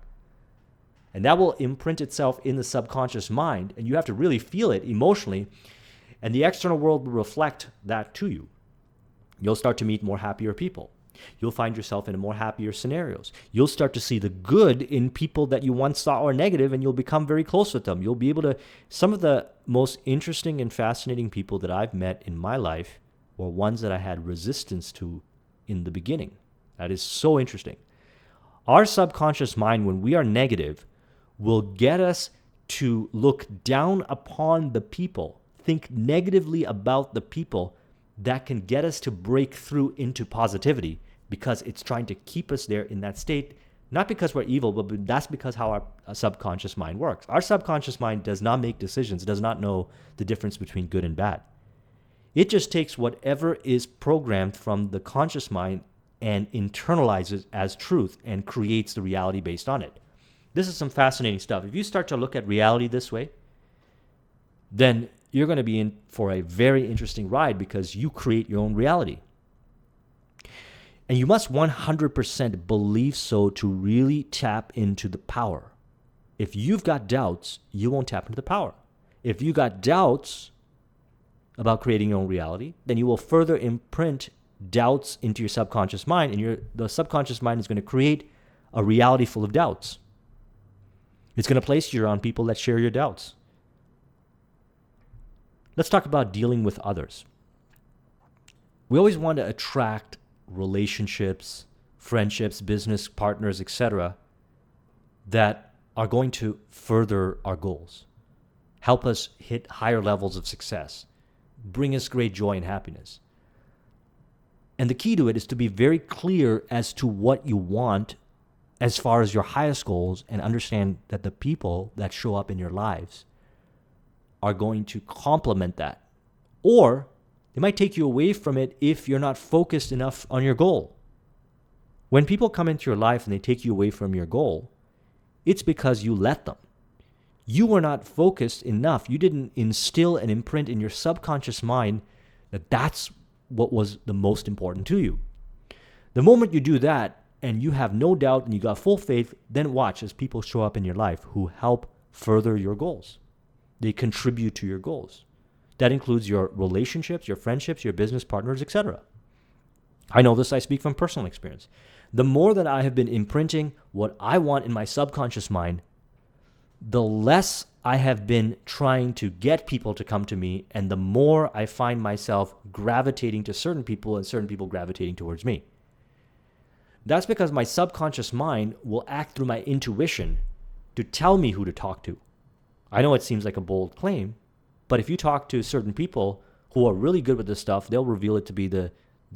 And that will imprint itself in the subconscious mind, and you have to really feel it emotionally, and the external world will reflect that to you. You'll start to meet more happier people. You'll find yourself in more happier scenarios. You'll start to see the good in people that you once thought were negative, and you'll become very close with them. You'll be able to, some of the most interesting and fascinating people that I've met in my life were ones that I had resistance to in the beginning. That is so interesting. Our subconscious mind, when we are negative, will get us to look down upon the people, think negatively about the people that can get us to break through into positivity, because it's trying to keep us there in that state, not because we're evil, but that's because how our subconscious mind works. Our subconscious mind does not make decisions, does not know the difference between good and bad. It just takes whatever is programmed from the conscious mind and internalizes as truth and creates the reality based on it. This is some fascinating stuff. If you start to look at reality this way, then you're going to be in for a very interesting ride, because you create your own reality. And you must 100% believe so to really tap into the power. If you've got doubts, you won't tap into the power. If you got doubts about creating your own reality, then you will further imprint doubts into your subconscious mind, and the subconscious mind is going to create a reality full of doubts. It's going to place you around people that share your doubts. Let's talk about dealing with others. We always want to attract relationships, friendships, business partners, etc., that are going to further our goals, help us hit higher levels of success, bring us great joy and happiness. And the key to it is to be very clear as to what you want as far as your highest goals, and understand that the people that show up in your lives are going to complement that. Or they might take you away from it if you're not focused enough on your goal. When people come into your life and they take you away from your goal, it's because you let them. You were not focused enough. You didn't instill and imprint in your subconscious mind that that's what was the most important to you. The moment you do that and you have no doubt and you got full faith, then watch as people show up in your life who help further your goals. They contribute to your goals. That includes your relationships, your friendships, your business partners, etc. I know this, I speak from personal experience. The more that I have been imprinting what I want in my subconscious mind, the less I have been trying to get people to come to me, and the more I find myself gravitating to certain people and certain people gravitating towards me. That's because my subconscious mind will act through my intuition to tell me who to talk to. I know it seems like a bold claim, but if you talk to certain people who are really good with this stuff, they'll reveal it to be the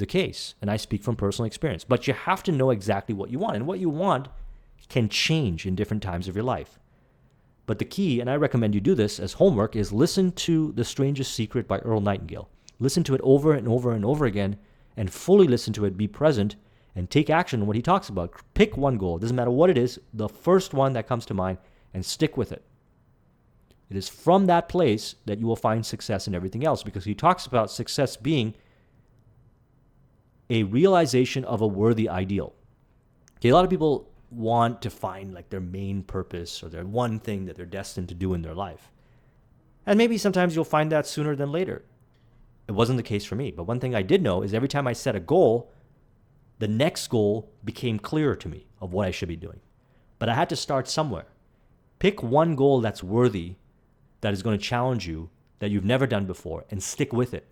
case. And I speak from personal experience. But you have to know exactly what you want. And what you want can change in different times of your life. But the key, and I recommend you do this as homework, is listen to The Strangest Secret by Earl Nightingale. Listen to it over and over and over again, and fully listen to it, be present, and take action on what he talks about. Pick one goal. It doesn't matter what it is, the first one that comes to mind, and stick with it. It is from that place that you will find success in everything else, because he talks about success being a realization of a worthy ideal. Okay, a lot of people want to find like their main purpose or their one thing that they're destined to do in their life. And maybe sometimes you'll find that sooner than later. It wasn't the case for me. But one thing I did know is every time I set a goal, the next goal became clearer to me of what I should be doing. But I had to start somewhere. Pick one goal that's worthy, that is going to challenge you, that you've never done before, and stick with it.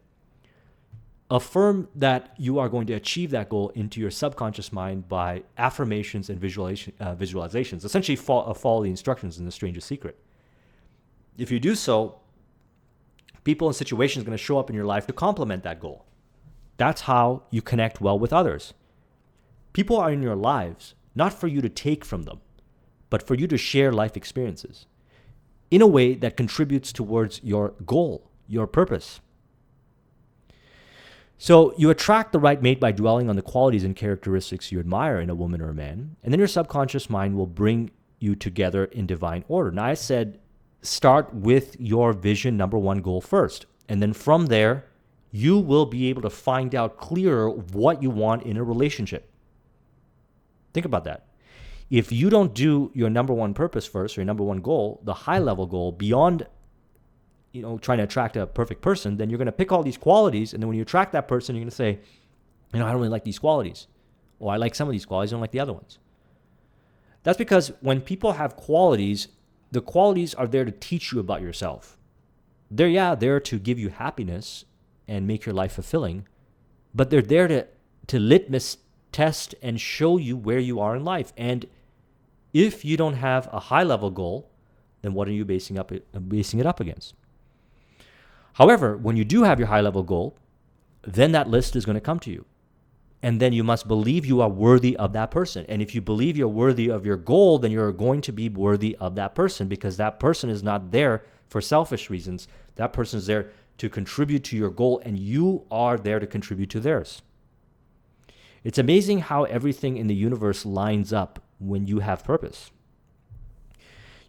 Affirm that you are going to achieve that goal into your subconscious mind by affirmations and visualizations. Essentially, follow the instructions in The Strangest Secret. If you do so, people and situations are going to show up in your life to complement that goal. That's how you connect well with others. People are in your lives not for you to take from them, but for you to share life experiences in a way that contributes towards your goal, your purpose. So you attract the right mate by dwelling on the qualities and characteristics you admire in a woman or a man, and then your subconscious mind will bring you together in divine order. Now I said, start with your vision number one goal first, and then from there, you will be able to find out clearer what you want in a relationship. Think about that. If you don't do your number one purpose first, or your number one goal, the high level goal beyond trying to attract a perfect person, then you're going to pick all these qualities, and then when you attract that person, you're going to say, I don't really like these qualities, or I like some of these qualities, I don't like the other ones. That's because when people have qualities, the qualities are there to teach you about yourself. They're there to give you happiness and make your life fulfilling, but they're there to litmus test and show you where you are in life. And if you don't have a high level goal, then what are you basing it up against? However, when you do have your high level goal, then that list is going to come to you. And then you must believe you are worthy of that person. And if you believe you're worthy of your goal, then you're going to be worthy of that person, because that person is not there for selfish reasons. That person is there to contribute to your goal, and you are there to contribute to theirs. It's amazing how everything in the universe lines up when you have purpose.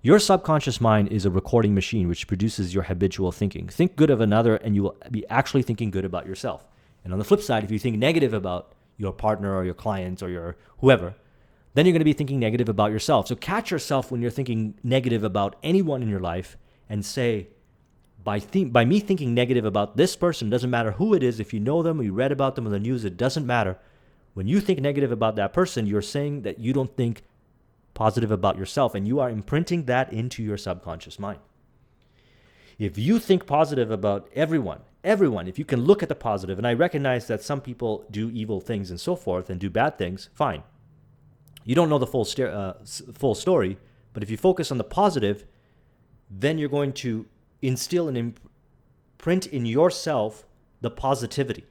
Your subconscious mind is a recording machine which produces your habitual thinking. Think good of another and you will be actually thinking good about yourself. And on the flip side, if you think negative about your partner or your clients or your whoever, then you're going to be thinking negative about yourself. So catch yourself when you're thinking negative about anyone in your life and say, by me thinking negative about this person, doesn't matter who it is, if you know them or you read about them on the news, it doesn't matter. When you think negative about that person, you're saying that you don't think positive about yourself, and you are imprinting that into your subconscious mind. If you think positive about everyone, if you can look at the positive, and I recognize that some people do evil things and so forth and do bad things, fine. You don't know the full story, but if you focus on the positive, then you're going to instill and imprint in yourself the positivity.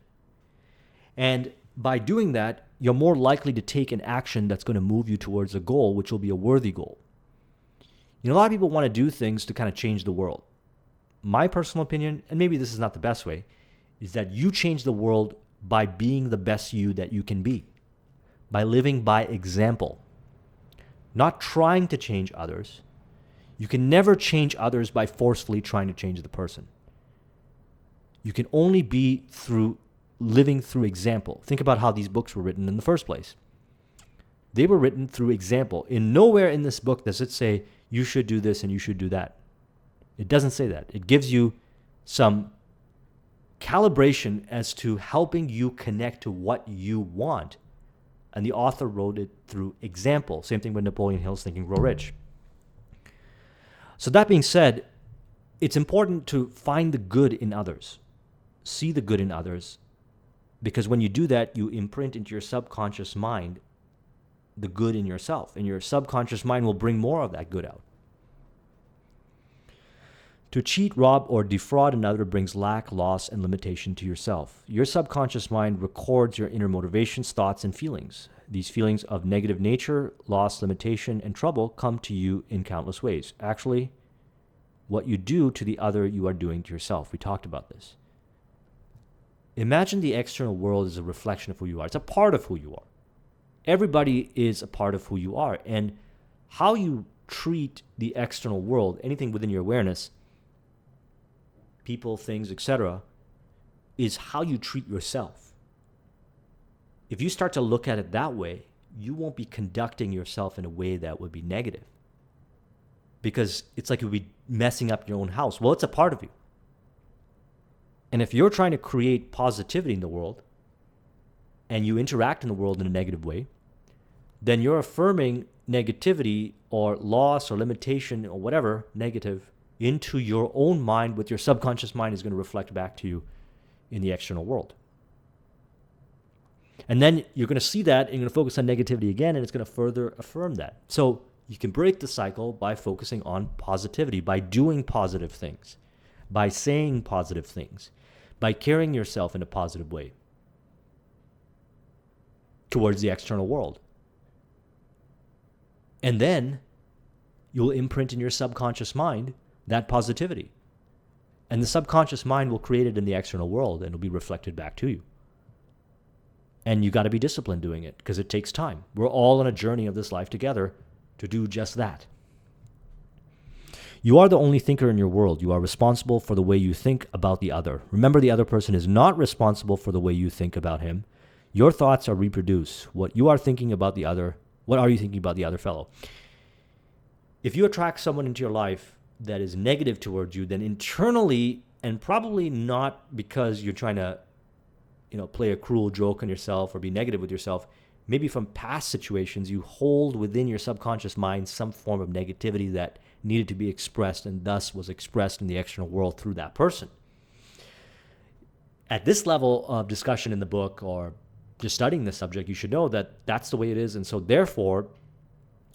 And by doing that, you're more likely to take an action that's going to move you towards a goal, which will be a worthy goal. You know, a lot of people want to do things to kind of change the world. My personal opinion, and maybe this is not the best way, is that you change the world by being the best you that you can be, by living by example, not trying to change others. You can never change others by forcefully trying to change the person. You can only be through living through example. Think about how these books were written in the first place. They were written through example. In nowhere in this book does it say you should do this and you should do that. It doesn't say that. It gives you some calibration as to helping you connect to what you want. And the author wrote it through example. Same thing with Napoleon Hill's Think and Grow Rich. So that being said, it's important to find the good in others. See the good in others. Because when you do that, you imprint into your subconscious mind the good in yourself. And your subconscious mind will bring more of that good out. To cheat, rob, or defraud another brings lack, loss, and limitation to yourself. Your subconscious mind records your inner motivations, thoughts, and feelings. These feelings of negative nature, loss, limitation, and trouble come to you in countless ways. Actually, what you do to the other, you are doing to yourself. We talked about this. Imagine the external world is a reflection of who you are. It's a part of who you are. Everybody is a part of who you are. And how you treat the external world, anything within your awareness, people, things, etc., is how you treat yourself. If you start to look at it that way, you won't be conducting yourself in a way that would be negative. Because it's like you'll be messing up your own house. Well, it's a part of you. And if you're trying to create positivity in the world, and you interact in the world in a negative way, then you're affirming negativity or loss or limitation or whatever negative into your own mind, with your subconscious mind is going to reflect back to you in the external world. And then you're going to see that and you're going to focus on negativity again, and it's going to further affirm that. So you can break the cycle by focusing on positivity, by doing positive things, by saying positive things, by carrying yourself in a positive way towards the external world. And then you'll imprint in your subconscious mind that positivity. And the subconscious mind will create it in the external world, and it'll be reflected back to you. And you got to be disciplined doing it, because it takes time. We're all on a journey of this life together to do just that. You are the only thinker in your world. You are responsible for the way you think about the other. Remember, the other person is not responsible for the way you think about him. Your thoughts are reproduced. What you are thinking about the other, what are you thinking about the other fellow? If you attract someone into your life that is negative towards you, then internally, and probably not because you're trying to play a cruel joke on yourself or be negative with yourself, maybe from past situations, you hold within your subconscious mind some form of negativity that needed to be expressed and thus was expressed in the external world through that person. At this level of discussion in the book, or just studying this subject, you should know that that's the way it is. And so therefore,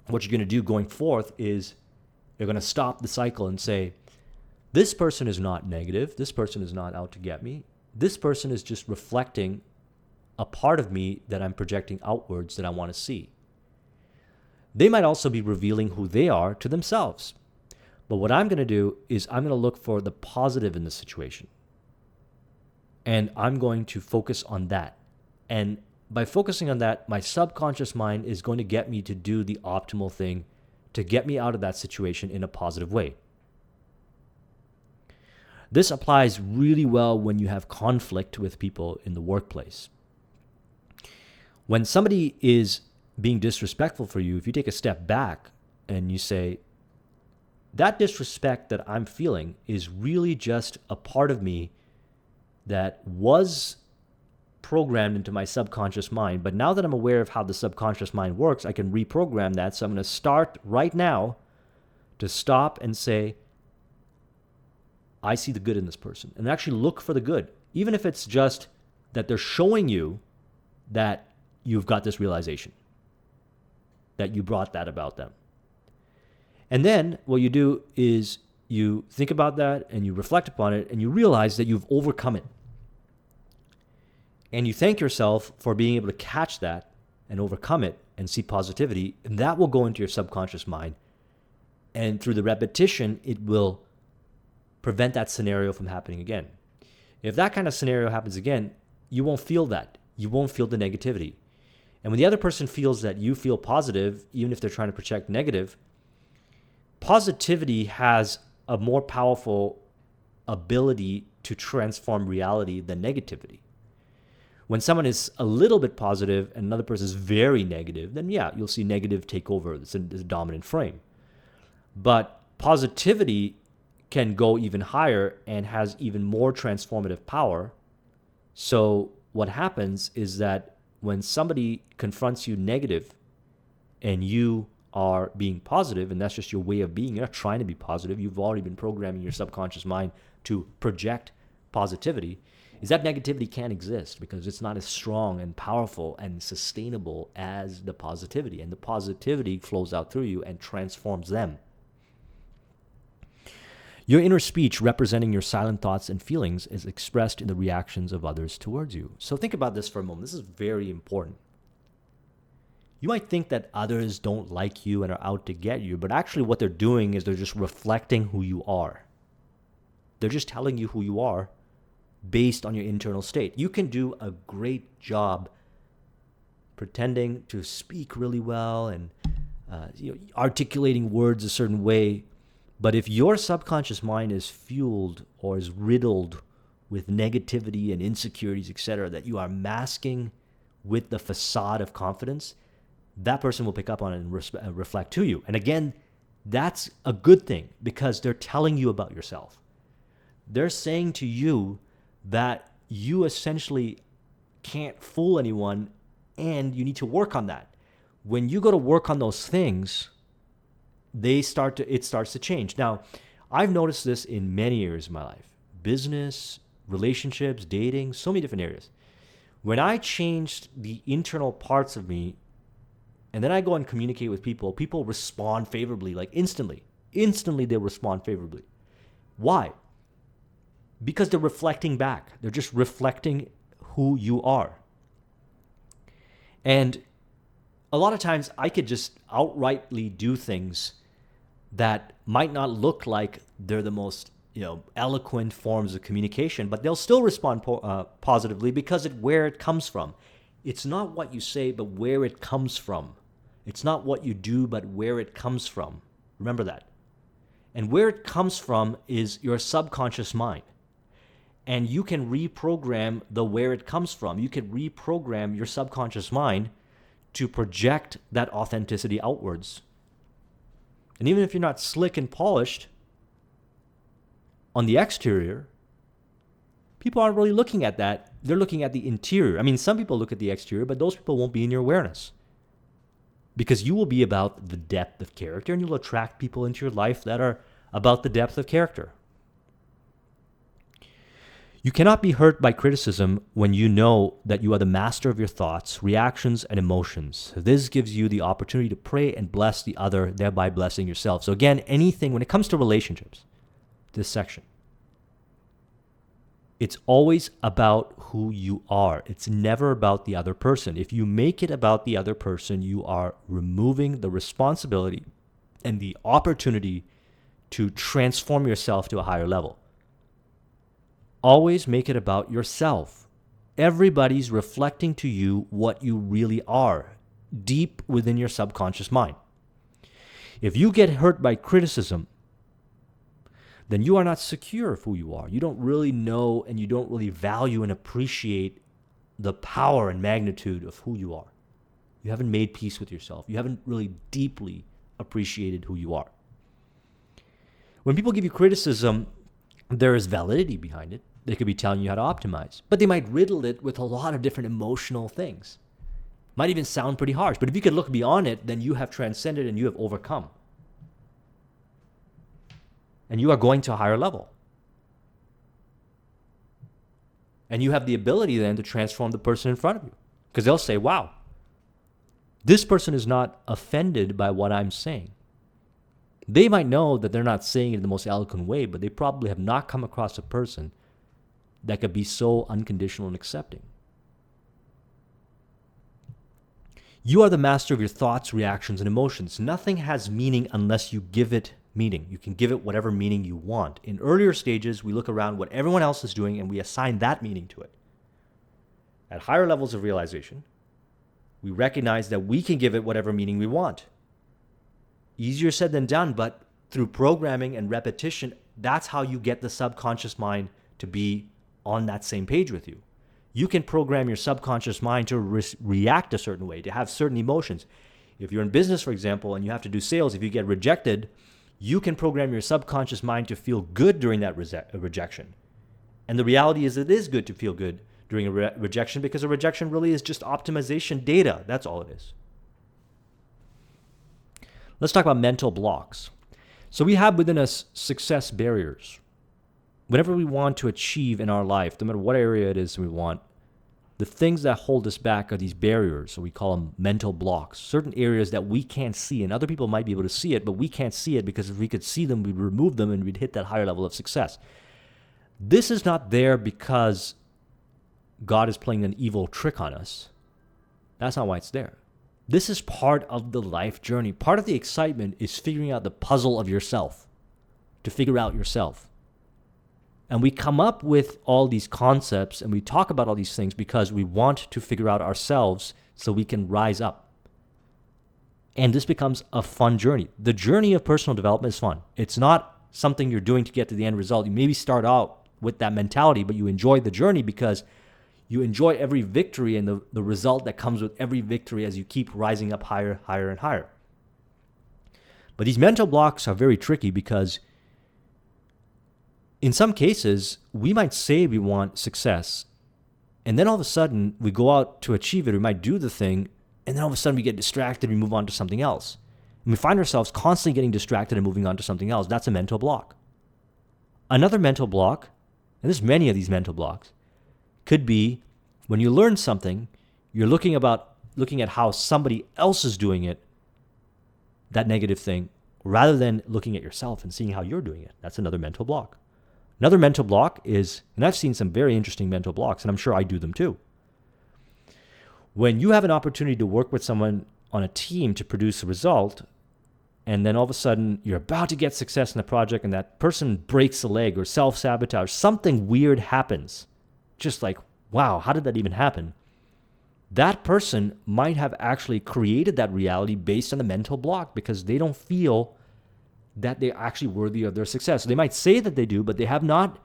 what you're going to do going forth is you're going to stop the cycle and say, this person is not negative. This person is not out to get me. This person is just reflecting a part of me that I'm projecting outwards that I want to see. They might also be revealing who they are to themselves. But what I'm going to do is I'm going to look for the positive in the situation. And I'm going to focus on that. And by focusing on that, my subconscious mind is going to get me to do the optimal thing to get me out of that situation in a positive way. This applies really well when you have conflict with people in the workplace. When somebody is being disrespectful for you, if you take a step back and you say, that disrespect that I'm feeling is really just a part of me that was programmed into my subconscious mind. But now that I'm aware of how the subconscious mind works, I can reprogram that. So I'm going to start right now to stop and say, I see the good in this person, and actually look for the good. Even if it's just that they're showing you that you've got this realization, that you brought that about them. And then what you do is you think about that and you reflect upon it and you realize that you've overcome it. And you thank yourself for being able to catch that and overcome it and see positivity. And that will go into your subconscious mind. And through the repetition, it will prevent that scenario from happening again. If that kind of scenario happens again, you won't feel that. You won't feel the negativity. And when the other person feels that you feel positive, even if they're trying to project negative, positivity has a more powerful ability to transform reality than negativity. When someone is a little bit positive and another person is very negative, then yeah, you'll see negative take over. It's a dominant frame. But positivity can go even higher and has even more transformative power. So what happens is that when somebody confronts you negative and you are being positive, and that's just your way of being, you're not trying to be positive, you've already been programming your subconscious mind to project positivity, is that negativity can't exist because it's not as strong and powerful and sustainable as the positivity. And the positivity flows out through you and transforms them. Your inner speech representing your silent thoughts and feelings is expressed in the reactions of others towards you. So think about this for a moment. This is very important. You might think that others don't like you and are out to get you, but actually what they're doing is they're just reflecting who you are. They're just telling you who you are based on your internal state. You can do a great job pretending to speak really well and articulating words a certain way, but if your subconscious mind is fueled or is riddled with negativity and insecurities, etc., that you are masking with the facade of confidence, that person will pick up on it and reflect to you. And again, that's a good thing because they're telling you about yourself. They're saying to you that you essentially can't fool anyone and you need to work on that. When you go to work on those things, it starts to change. Now, I've noticed this in many areas of my life. Business, relationships, dating, so many different areas. When I changed the internal parts of me, and then I go and communicate with people, people respond favorably, like instantly. Instantly, they respond favorably. Why? Because they're reflecting back. They're just reflecting who you are. And a lot of times I could just outrightly do things that might not look like they're the most eloquent forms of communication, but they'll still respond positively because of where it comes from. It's not what you say, but where it comes from. It's not what you do, but where it comes from. Remember that. And where it comes from is your subconscious mind. And you can reprogram the where it comes from. You can reprogram your subconscious mind to project that authenticity outwards. And even if you're not slick and polished on the exterior, people aren't really looking at that. They're looking at the interior. I mean, some people look at the exterior, but those people won't be in your awareness. Because you will be about the depth of character, and you'll attract people into your life that are about the depth of character. You cannot be hurt by criticism when you know that you are the master of your thoughts, reactions, and emotions. This gives you the opportunity to pray and bless the other, thereby blessing yourself. So again, anything, when it comes to relationships, this section, it's always about who you are. It's never about the other person. If you make it about the other person, you are removing the responsibility and the opportunity to transform yourself to a higher level. Always make it about yourself. Everybody's reflecting to you what you really are, deep within your subconscious mind. If you get hurt by criticism, then you are not secure of who you are. You don't really know and you don't really value and appreciate the power and magnitude of who you are. You haven't made peace with yourself. You haven't really deeply appreciated who you are. When people give you criticism, there is validity behind it. They could be telling you how to optimize, but they might riddle it with a lot of different emotional things. Might even sound pretty harsh, but if you could look beyond it, then you have transcended and you have overcome. And you are going to a higher level. And you have the ability then to transform the person in front of you. Because they'll say, wow, this person is not offended by what I'm saying. They might know that they're not saying it in the most eloquent way, but they probably have not come across a person that could be so unconditional and accepting. You are the master of your thoughts, reactions, and emotions. Nothing has meaning unless you give it meaning. You can give it whatever meaning you want. In earlier stages, we look around what everyone else is doing and we assign that meaning to it. At higher levels of realization, we recognize that we can give it whatever meaning we want. Easier said than done, but through programming and repetition, that's how you get the subconscious mind to be on that same page with you. You can program your subconscious mind to react a certain way, to have certain emotions. If you're in business, for example, and you have to do sales, if you get rejected, you can program your subconscious mind to feel good during that rejection. And the reality is it is good to feel good during a rejection because a rejection really is just optimization data. That's all it is. Let's talk about mental blocks. So we have within us success barriers. Whatever we want to achieve in our life, no matter what area it is we want, the things that hold us back are these barriers. So we call them mental blocks, certain areas that we can't see. And other people might be able to see it, but we can't see it because if we could see them, we'd remove them and we'd hit that higher level of success. This is not there because God is playing an evil trick on us. That's not why it's there. This is part of the life journey. Part of the excitement is figuring out the puzzle of yourself, to figure out yourself. And we come up with all these concepts and we talk about all these things because we want to figure out ourselves so we can rise up. And this becomes a fun journey. The journey of personal development is fun. It's not something you're doing to get to the end result. You maybe start out with that mentality, but you enjoy the journey because you enjoy every victory and the result that comes with every victory as you keep rising up higher, higher, and higher. But these mental blocks are very tricky because in some cases, we might say we want success, and then all of a sudden, we go out to achieve it, we might do the thing, and then all of a sudden we get distracted and we move on to something else. And we find ourselves constantly getting distracted and moving on to something else. That's a mental block. Another mental block, and there's many of these mental blocks, could be when you learn something, you're looking at how somebody else is doing it, that negative thing, rather than looking at yourself and seeing how you're doing it. That's another mental block. Another mental block is, and I've seen some very interesting mental blocks, and I'm sure I do them too. When you have an opportunity to work with someone on a team to produce a result, and then all of a sudden you're about to get success in the project and that person breaks a leg or self-sabotage, something weird happens. Just like, wow, how did that even happen? That person might have actually created that reality based on the mental block because they don't feel that they're actually worthy of their success. So they might say that they do, but they have not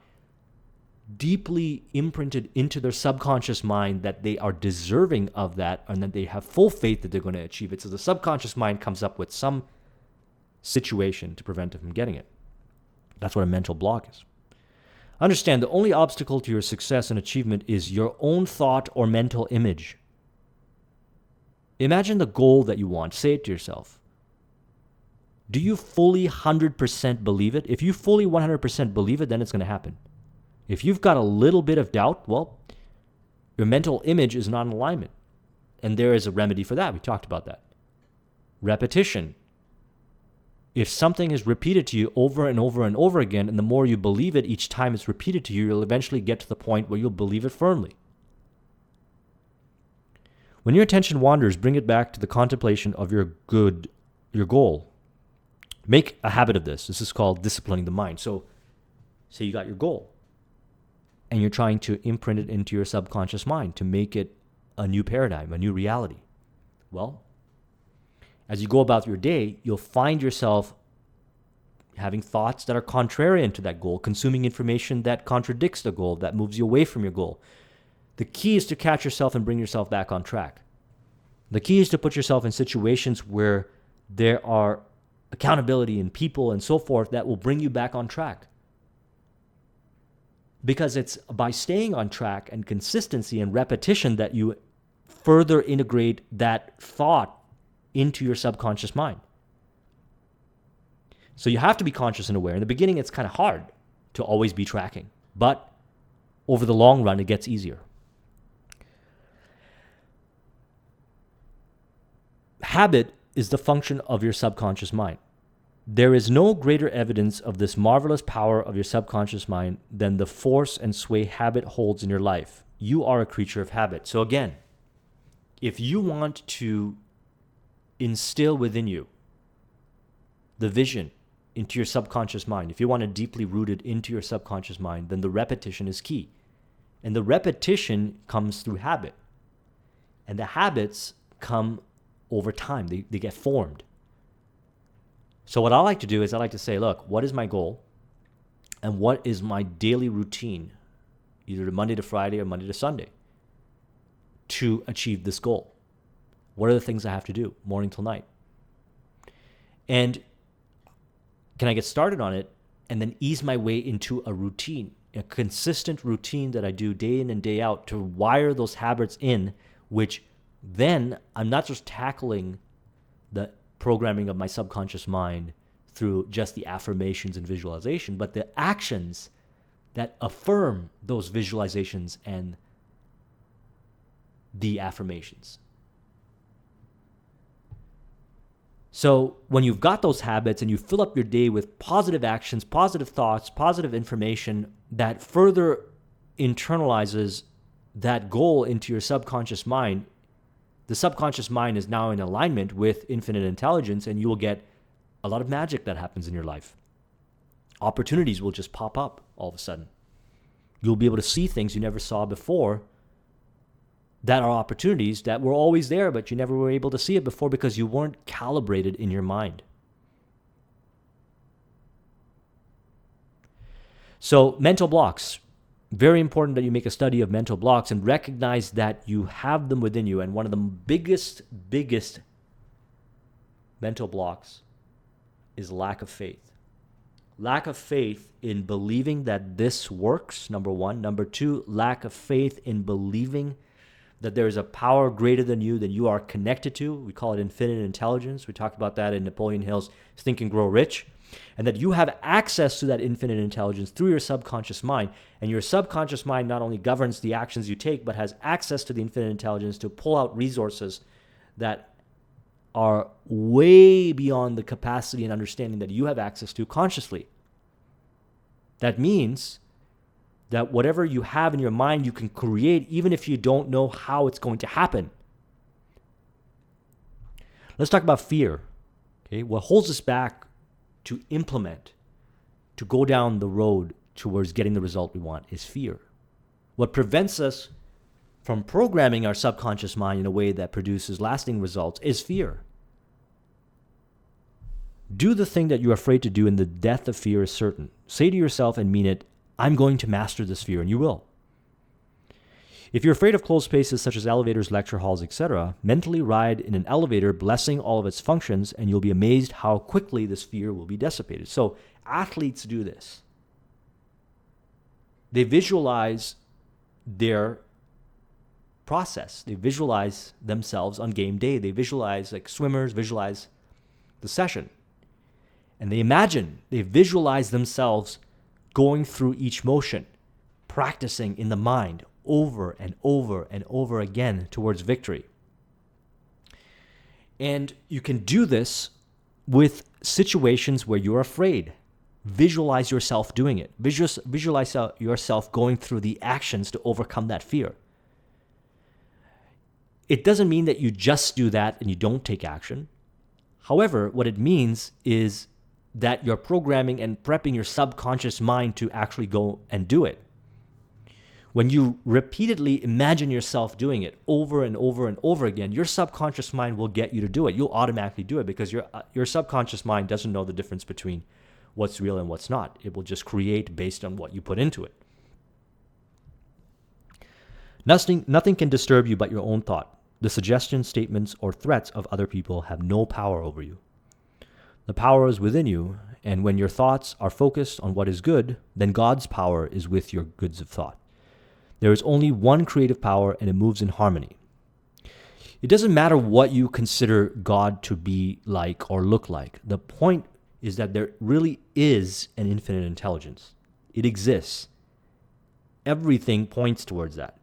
deeply imprinted into their subconscious mind that they are deserving of that and that they have full faith that they're going to achieve it. So the subconscious mind comes up with some situation to prevent them from getting it. That's what a mental block is. Understand, the only obstacle to your success and achievement is your own thought or mental image. Imagine the goal that you want. Say it to yourself. Do you fully 100% believe it? If you fully 100% believe it, then it's going to happen. If you've got a little bit of doubt, well, your mental image is not in alignment. And there is a remedy for that. We talked about that. Repetition. If something is repeated to you over and over and over again, and the more you believe it each time it's repeated to you, you'll eventually get to the point where you'll believe it firmly. When your attention wanders, bring it back to the contemplation of your goal. Make a habit of this. This is called disciplining the mind. So, say you got your goal, and you're trying to imprint it into your subconscious mind to make it a new paradigm, a new reality. Well, as you go about your day, you'll find yourself having thoughts that are contrarian to that goal, consuming information that contradicts the goal, that moves you away from your goal. The key is to catch yourself and bring yourself back on track. The key is to put yourself in situations where there are accountability and people and so forth that will bring you back on track. Because it's by staying on track and consistency and repetition that you further integrate that thought into your subconscious mind. So you have to be conscious and aware. In the beginning, it's kind of hard to always be tracking, but over the long run, it gets easier. Habit is the function of your subconscious mind. There is no greater evidence of this marvelous power of your subconscious mind than the force and sway habit holds in your life. You are a creature of habit. So again, if you want to instill within you the vision into your subconscious mind, if you want to deeply root it into your subconscious mind, then the repetition is key. And the repetition comes through habit. And the habits come over time. They get formed. So what I like to do is I like to say, look, what is my goal? And what is my daily routine, either Monday to Friday or Monday to Sunday, to achieve this goal? What are the things I have to do morning till night? And can I get started on it and then ease my way into a routine, a consistent routine that I do day in and day out to wire those habits in, which then I'm not just tackling the programming of my subconscious mind through just the affirmations and visualization, but the actions that affirm those visualizations and the affirmations. So when you've got those habits and you fill up your day with positive actions, positive thoughts, positive information that further internalizes that goal into your subconscious mind, the subconscious mind is now in alignment with infinite intelligence, and you will get a lot of magic that happens in your life. Opportunities will just pop up all of a sudden. You'll be able to see things you never saw before that are opportunities that were always there, but you never were able to see it before because you weren't calibrated in your mind. So mental blocks. Very important that you make a study of mental blocks and recognize that you have them within you. And one of the biggest mental blocks is lack of faith. Lack of faith in believing that this works, number one. Number two, lack of faith in believing that there is a power greater than you are connected to. We call it infinite intelligence. We talked about that in Napoleon Hill's Think and Grow Rich. And that you have access to that infinite intelligence through your subconscious mind. And your subconscious mind not only governs the actions you take, but has access to the infinite intelligence to pull out resources that are way beyond the capacity and understanding that you have access to consciously. That means that whatever you have in your mind, you can create even if you don't know how it's going to happen. Let's talk about fear. Okay, what holds us back to implement, to go down the road towards getting the result we want is fear. What prevents us from programming our subconscious mind in a way that produces lasting results is fear. Do the thing that you're afraid to do, and the death of fear is certain. Say to yourself and mean it, I'm going to master this fear, and you will. If you're afraid of closed spaces such as elevators, lecture halls, etc., mentally ride in an elevator, blessing all of its functions, and you'll be amazed how quickly this fear will be dissipated. So athletes do this. They visualize their process. They visualize themselves on game day. They visualize, like swimmers, visualize the session. And they visualize themselves going through each motion, practicing in the mind over and over and over again towards victory. And you can do this with situations where you're afraid. Visualize yourself doing it. Visualize yourself going through the actions to overcome that fear. It doesn't mean that you just do that and you don't take action. However, what it means is that you're programming and prepping your subconscious mind to actually go and do it. When you repeatedly imagine yourself doing it over and over and over again, your subconscious mind will get you to do it. You'll automatically do it because your subconscious mind doesn't know the difference between what's real and what's not. It will just create based on what you put into it. Nothing can disturb you but your own thought. The suggestions, statements, or threats of other people have no power over you. The power is within you, and when your thoughts are focused on what is good, then God's power is with your goods of thought. There is only one creative power, and it moves in harmony. It doesn't matter what you consider God to be like or look like. The point is that there really is an infinite intelligence. It exists. Everything points towards that.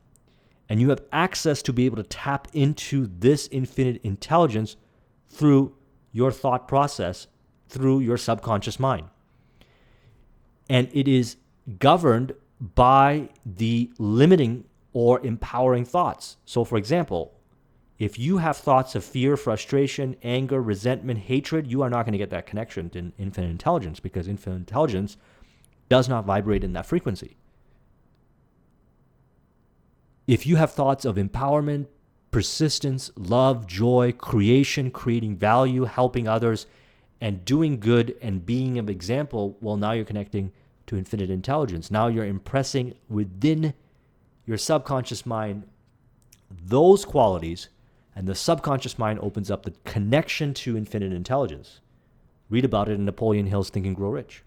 And you have access to be able to tap into this infinite intelligence through your thought process, through your subconscious mind. And it is governed by the limiting or empowering thoughts. So, for example, if you have thoughts of fear, frustration, anger, resentment, hatred, you are not going to get that connection to infinite intelligence, because infinite intelligence does not vibrate in that frequency. If you have thoughts of empowerment, persistence, love, joy, creation, creating value, helping others, and doing good and being an example, well, now you're connecting to infinite intelligence. Now you're impressing within your subconscious mind those qualities, and the subconscious mind opens up the connection to infinite intelligence. Read about it in Napoleon Hill's Think and Grow Rich.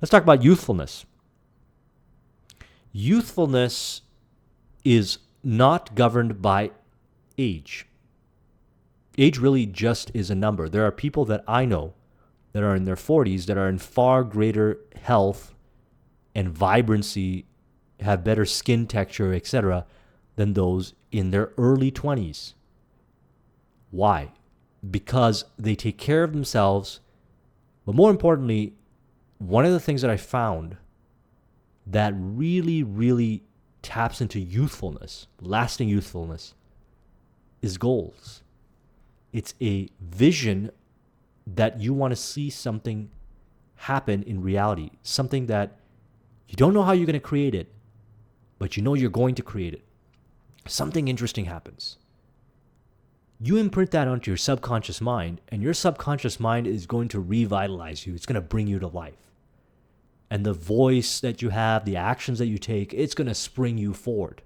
Let's talk about youthfulness. Youthfulness is not governed by age. Age really just is a number. There are people that I know that are in their 40s that are in far greater health and vibrancy, have better skin texture, etc., than those in their early 20s. Why? Because they take care of themselves. But more importantly, one of the things that I found that really, really taps into youthfulness, lasting youthfulness, is goals. It's a vision that you want to see something happen in reality, something that you don't know how you're going to create it, but you know you're going to create it. Something interesting happens. You imprint that onto your subconscious mind, and your subconscious mind is going to revitalize you. It's going to bring you to life. And the voice that you have, the actions that you take, it's going to spring you forward.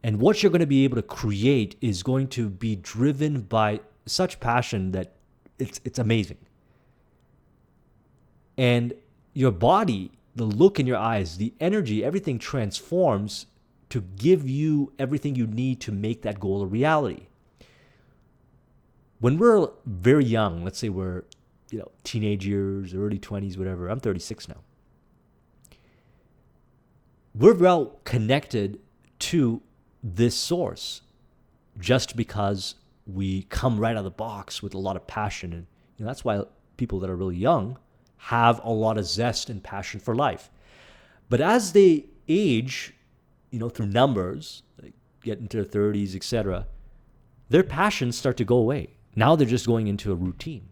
And what you're going to be able to create is going to be driven by such passion that it's amazing. And your body, the look in your eyes, the energy, everything transforms to give you everything you need to make that goal a reality. When we're very young, let's say we're teenage years, early 20s, whatever. I'm 36 now. We're well connected to this source just because we come right out of the box with a lot of passion. And that's why people that are really young have a lot of zest and passion for life. But as they age, through numbers, like get into their 30s, etc., their passions start to go away. Now they're just going into a routine.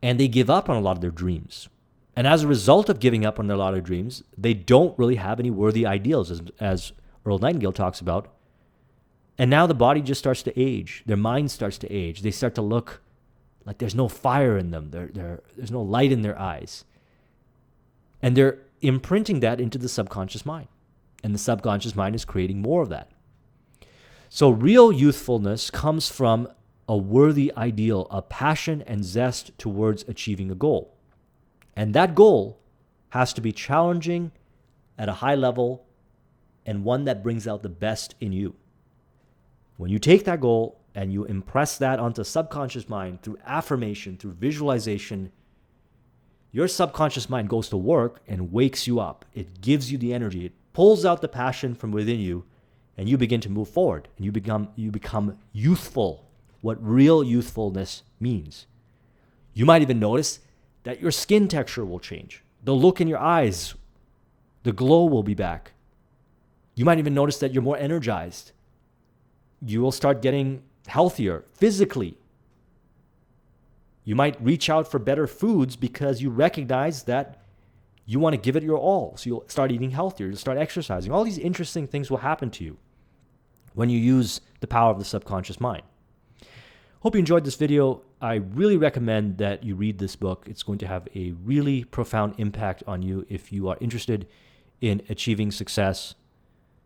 And they give up on a lot of their dreams. And as a result of giving up on a lot of dreams, they don't really have any worthy ideals, as Earl Nightingale talks about. And now the body just starts to age. Their mind starts to age. They start to look like there's no fire in them. There's no light in their eyes. And they're imprinting that into the subconscious mind. And the subconscious mind is creating more of that. So real youthfulness comes from a worthy ideal, a passion and zest towards achieving a goal. And that goal has to be challenging at a high level and one that brings out the best in you. When you take that goal and you impress that onto subconscious mind through affirmation, through visualization, your subconscious mind goes to work and wakes you up. It gives you the energy. It pulls out the passion from within you, and you begin to move forward. And you become youthful. What real youthfulness means. You might even notice that your skin texture will change. The look in your eyes, the glow will be back. You might even notice that you're more energized. You will start getting healthier physically. You might reach out for better foods because you recognize that you want to give it your all. So you'll start eating healthier, you'll start exercising. All these interesting things will happen to you when you use the power of the subconscious mind. Hope you enjoyed this video. I really recommend that you read this book. It's going to have a really profound impact on you if you are interested in achieving success.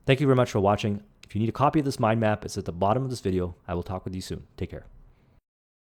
Thank you very much for watching. If you need a copy of this mind map, it's at the bottom of this video. I will talk with you soon. Take care.